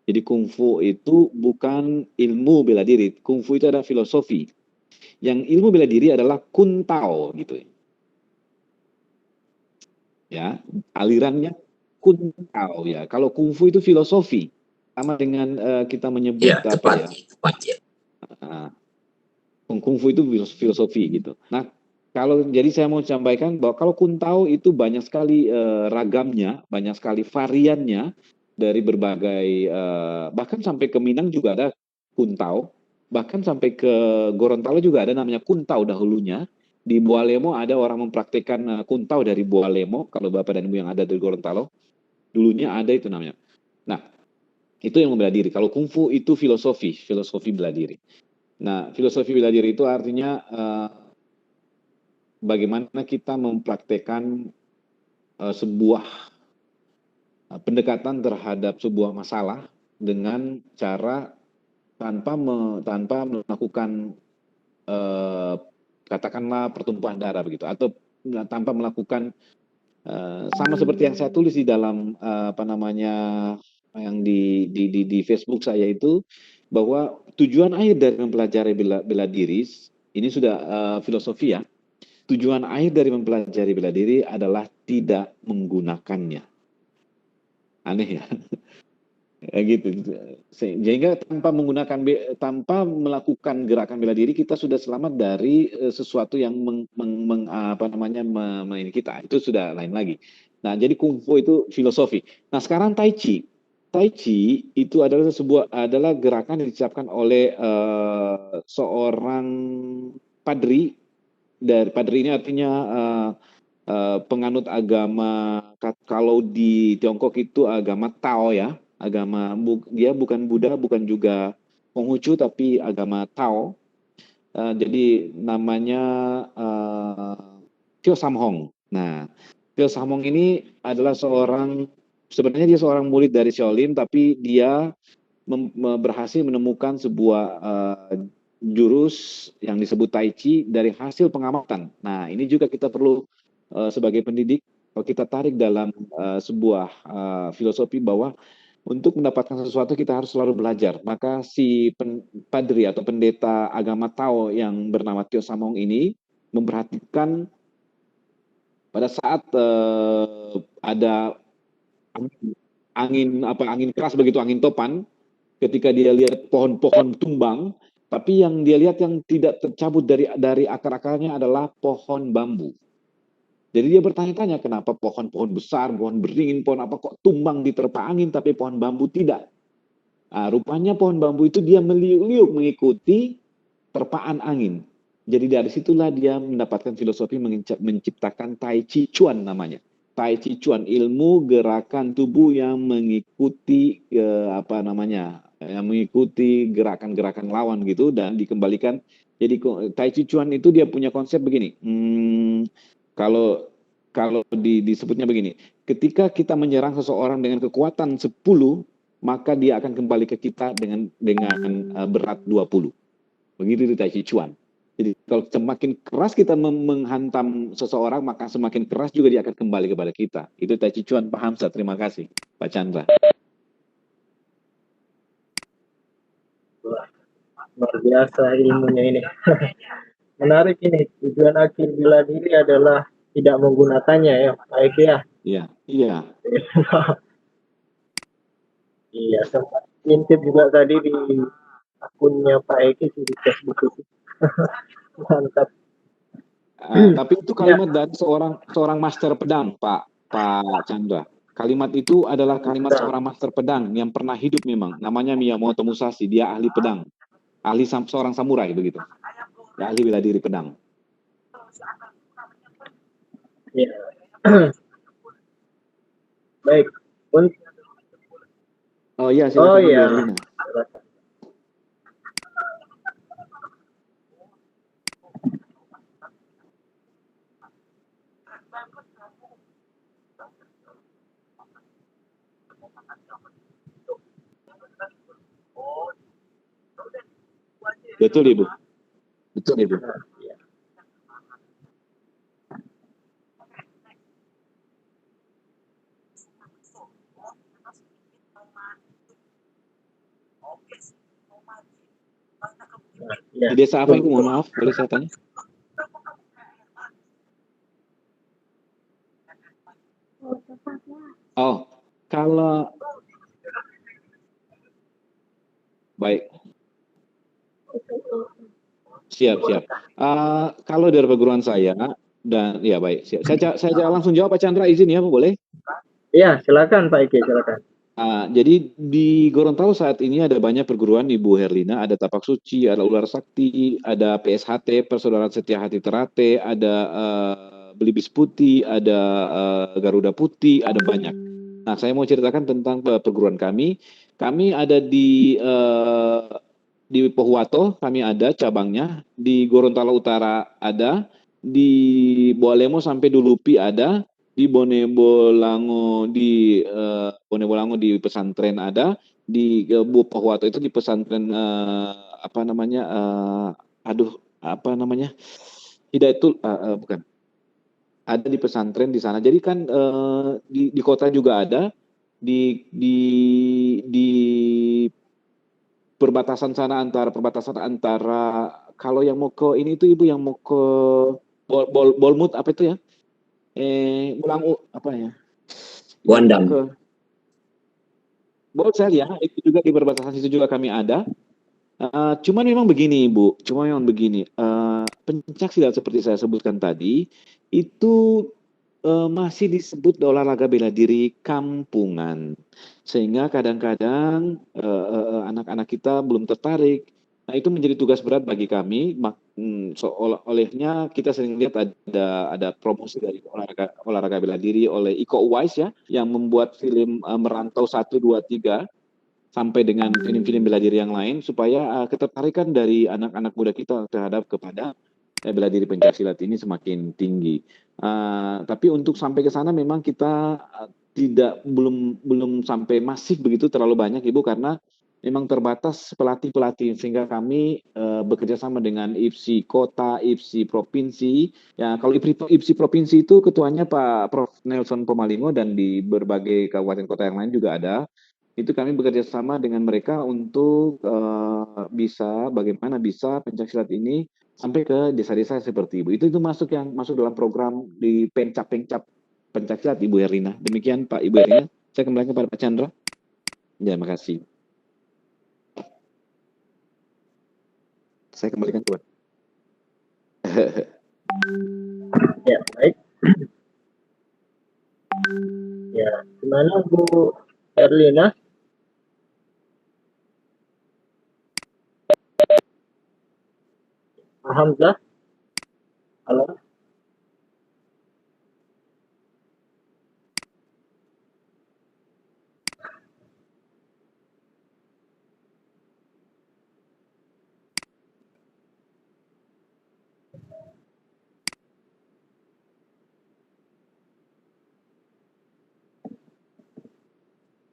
Jadi kungfu itu bukan ilmu bela diri. Kungfu itu adalah filosofi. Yang ilmu bela diri adalah kuntao gitu. Ya, alirannya kuntao ya. Kalau kungfu itu filosofi. Sama dengan kita menyebut Ya, tepat ya. Kungfu itu filosofi gitu. Nah, kalau jadi saya mau sampaikan bahwa kalau kuntao itu banyak sekali ragamnya, banyak sekali variannya dari berbagai bahkan sampai ke Minang juga ada kuntao, bahkan sampai ke Gorontalo juga ada namanya kuntao dahulunya. Di Bualemo ada orang mempraktikkan kuntao dari Bualemo, kalau Bapak dan Ibu yang ada di Gorontalo, dulunya ada itu namanya. Nah, itu yang bela diri. Kalau kungfu itu filosofi bela diri. Nah, filosofi bela diri itu artinya bagaimana kita mempraktekkan sebuah pendekatan terhadap sebuah masalah dengan cara tanpa melakukan katakanlah pertumpahan darah begitu, atau tanpa melakukan sama seperti yang saya tulis di dalam yang di Facebook saya itu, bahwa tujuan akhir dari mempelajari bela diri ini sudah filosofi ya. Tujuan akhir dari mempelajari bela diri adalah tidak menggunakannya. Aneh ya. Gitu. Sehingga tanpa melakukan gerakan bela diri kita sudah selamat dari sesuatu yang ini kita. Itu sudah lain lagi. Nah, jadi kungfu itu filosofi. Nah, sekarang tai chi. Tai chi itu adalah gerakan yang dicapkan oleh seorang padri. Padri ini artinya penganut agama, kalau di Tiongkok itu agama Tao ya, dia bukan Buddha, bukan juga Konghucu, tapi agama Tao. Jadi namanya Tio Samhong. Nah, Tio Samhong ini adalah sebenarnya dia seorang murid dari Shaolin, tapi dia berhasil menemukan sebuah jurus yang disebut Tai Chi dari hasil pengamatan. Nah, ini juga kita perlu sebagai pendidik, kalau kita tarik dalam sebuah filosofi bahwa untuk mendapatkan sesuatu kita harus selalu belajar. Maka si padri atau pendeta agama Tao yang bernama Tio Samong ini memperhatikan pada saat ada angin keras begitu, angin topan, ketika dia lihat pohon-pohon tumbang, tapi yang dia lihat yang tidak tercabut dari akar-akarnya adalah pohon bambu. Jadi dia bertanya-tanya kenapa pohon-pohon besar, pohon beringin, pohon apa kok tumbang diterpa angin tapi pohon bambu tidak. Nah, rupanya pohon bambu itu dia meliuk-liuk mengikuti terpaan angin. Jadi dari situlah dia mendapatkan filosofi menciptakan Tai Chi Chuan namanya. Tai Chi Chuan, ilmu gerakan tubuh yang mengikuti yang mengikuti gerakan-gerakan lawan gitu dan dikembalikan. Jadi Tai Chi Chuan itu dia punya konsep begini. Kalau disebutnya begini, ketika kita menyerang seseorang dengan kekuatan 10, maka dia akan kembali ke kita dengan berat 20. Begitu di Tai Chi Chuan. Jadi kalau semakin keras kita menghantam seseorang, maka semakin keras juga dia akan kembali kepada kita. Itu Tai Chi Chuan. Paham, Pak? Terima kasih, Pak Chandra. Luar biasa ilmunya ini. Menarik ini. Tujuan akhir bela diri adalah tidak menggunakannya ya, Pak Ege ya. Iya. Iya, sempat intip juga tadi di akunnya Pak Ege di Facebook itu. Mantap. Tapi itu kalimat dari seorang master pedang, Pak Chandra. Kalimat itu adalah kalimat seorang master pedang yang pernah hidup memang. Namanya Miyamoto Musashi. Dia ahli pedang, seorang samurai begitu. Ya, ahli bela diri pedang. Ya. Baik. Oh iya, silakan. Oh iya. Betul, Ibu. Betul, Ibu. Di desa apa, Ibu? Mohon maaf, boleh saya tanya? Oh, kalau baik. Siap. Kalau dari perguruan saya dan ya baik, siap. Saya langsung jawab, Pak Chandra, izin ya, Bu, boleh? Iya, silakan Pak Ege, silakan. Jadi di Gorontalo saat ini ada banyak perguruan, Ibu Herlina, ada Tapak Suci, ada Ular Sakti, ada PSHT, Persaudaraan Setia Hati Terate, ada Belibis Putih, ada Garuda Putih, ada banyak. Nah, saya mau ceritakan tentang perguruan kami. Kami ada di Pohuwato, kami ada cabangnya, di Gorontalo Utara ada, di Boalemo sampai Dulupi ada, di Bonebolango di pesantren ada, di Pohuwato itu di pesantren Hidayatul bukan, ada di pesantren di sana. Jadi kan di kota juga ada, di perbatasan sana perbatasan antara kalau yang mau ke ini itu Ibu yang mau ke Bolmut apa itu ya? Bulangu apa ya? Wandang. Bolsel ya, itu juga di perbatasan situ juga kami ada. Cuman memang begini, Bu. Pencak silat seperti saya sebutkan tadi itu masih disebut olahraga bela diri kampungan, sehingga kadang-kadang anak-anak kita belum tertarik. Nah, itu menjadi tugas berat bagi kami. Olehnya kita sering lihat ada promosi dari olahraga bela diri oleh Iko Uwais ya, yang membuat film Merantau 1, 2, 3 sampai dengan film-film bela diri yang lain supaya ketertarikan dari anak-anak muda kita terhadap kepada bela diri pencaksilat ini semakin tinggi. Tapi untuk sampai ke sana memang kita belum sampai masif begitu terlalu banyak, Ibu, karena memang terbatas pelatih-pelatih, sehingga kami bekerja sama dengan IPSI Kota, IPSI Provinsi. Ya, kalau IPSI Provinsi itu ketuanya Pak Prof. Nelson Pomalingo, dan di berbagai kabupaten kota yang lain juga ada. Itu kami bekerja sama dengan mereka untuk bagaimana bisa pencaksilat ini sampai ke desa-desa seperti Ibu. Itu masuk dalam program di Pencap pencaksilat Ibu Herlina. Demikian Pak Ibu Herlina. Saya kembali kepada Pak Chandra. Ya, terima kasih. Saya kembalikan kepada. Ya, baik. Ya, gimana Bu Erlina? Pak Hamzah? Halo?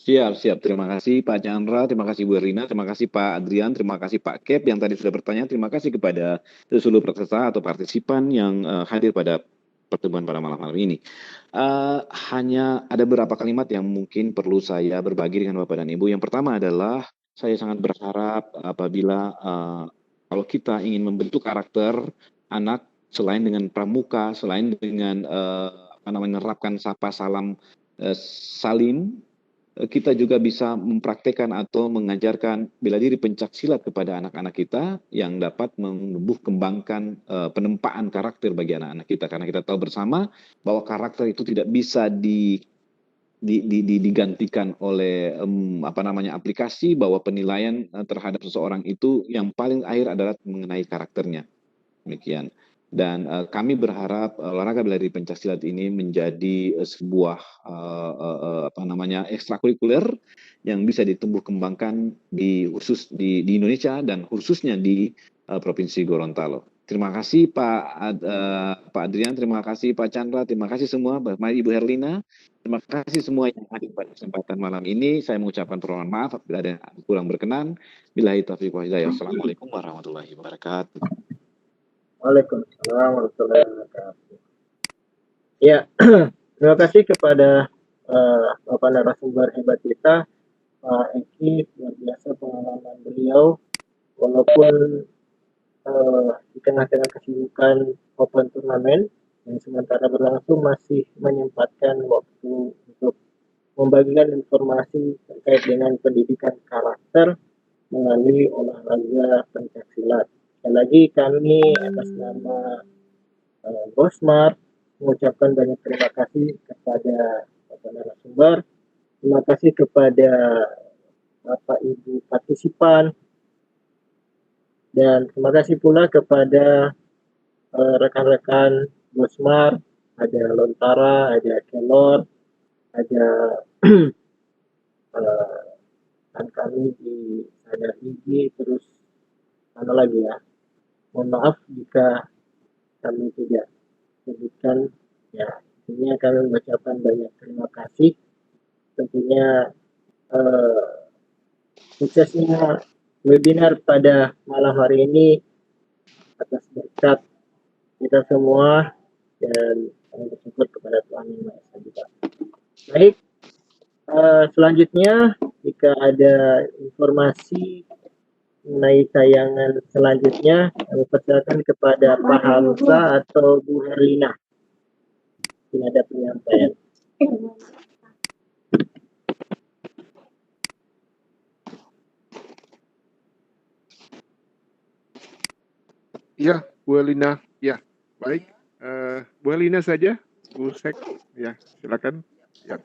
Siap. Terima kasih Pak Chandra, terima kasih Bu Erlina, terima kasih Pak Adrian, terima kasih Pak Kep yang tadi sudah bertanya, terima kasih kepada seluruh peserta atau partisipan yang hadir pada pertemuan pada malam hari ini. Hanya ada beberapa kalimat yang mungkin perlu saya berbagi dengan Bapak dan Ibu. Yang pertama adalah saya sangat berharap apabila kalau kita ingin membentuk karakter anak selain dengan pramuka, selain dengan menerapkan sapa salam salim, kita juga bisa mempraktekkan atau mengajarkan bela diri pencaksilat kepada anak-anak kita yang dapat menumbuh kembangkan penempaan karakter bagi anak-anak kita, karena kita tahu bersama bahwa karakter itu tidak bisa digantikan oleh aplikasi, bahwa penilaian terhadap seseorang itu yang paling akhir adalah mengenai karakternya. Demikian. Dan kami berharap olahraga bela diri pencaksilat ini menjadi sebuah ekstrakurikuler yang bisa ditumbuh kembangkan khusus di Indonesia dan khususnya di Provinsi Gorontalo. Terima kasih Pak Adrian, terima kasih Pak Chandra, terima kasih semua, Ibu Herlina, terima kasih semua yang hadir pada kesempatan malam ini. Saya mengucapkan permohonan maaf apabila ada yang kurang berkenan. Billahi taufiq wal hidayah. Wassalamualaikum warahmatullahi wabarakatuh. Waalaikumsalam warahmatullahi wabarakatuh. Ya, terima kasih kepada Bapak narasumber hebat kita, Pak Eki. Luar biasa pengalaman beliau, walaupun di tengah-tengah kesibukan Open Turnamen yang sementara berlangsung masih menyempatkan waktu untuk membagikan informasi terkait dengan pendidikan karakter melalui olahraga pencaksilat. Sekali lagi kami atas nama Bosmart mengucapkan banyak terima kasih kepada Bapak narasumber, terima kasih kepada Bapak Ibu partisipan, dan terima kasih pula kepada rekan-rekan Bosmart, ada Lontara, ada Kelor, ada kan kami di Sadar Igi, terus mana lagi ya, mohon maaf jika kami tidak sebutkan. Ya, intinya kami mengucapkan banyak terima kasih. Tentunya suksesnya webinar pada malam hari ini atas berkat kita semua, dan kami bersyukur kepada Tuhan Yang Maha Esa juga. Baik, selanjutnya jika ada informasi mengenai tayangan selanjutnya, kami persilakan kepada Pak Hamzah atau Bu Herlina. Ini ada penyampaian. Ya, Bu Elina. Ya, baik. Bu Elina saja, Bu Sek. Ya, silakan. Ya.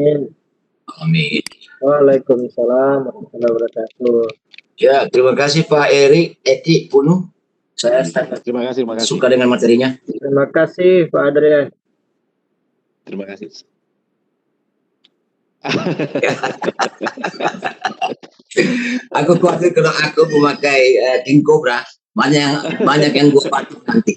Amin. Amin. Waalaikumsalam warahmatullahi wabarakatuh. Ya, terima kasih Pak Eti Punu. Saya sangat Terima kasih. suka dengan materinya. Terima kasih Pak Adrian. Terima kasih. Aku khawatir kalau aku memakai King Cobra, banyak yang gue bantu nanti.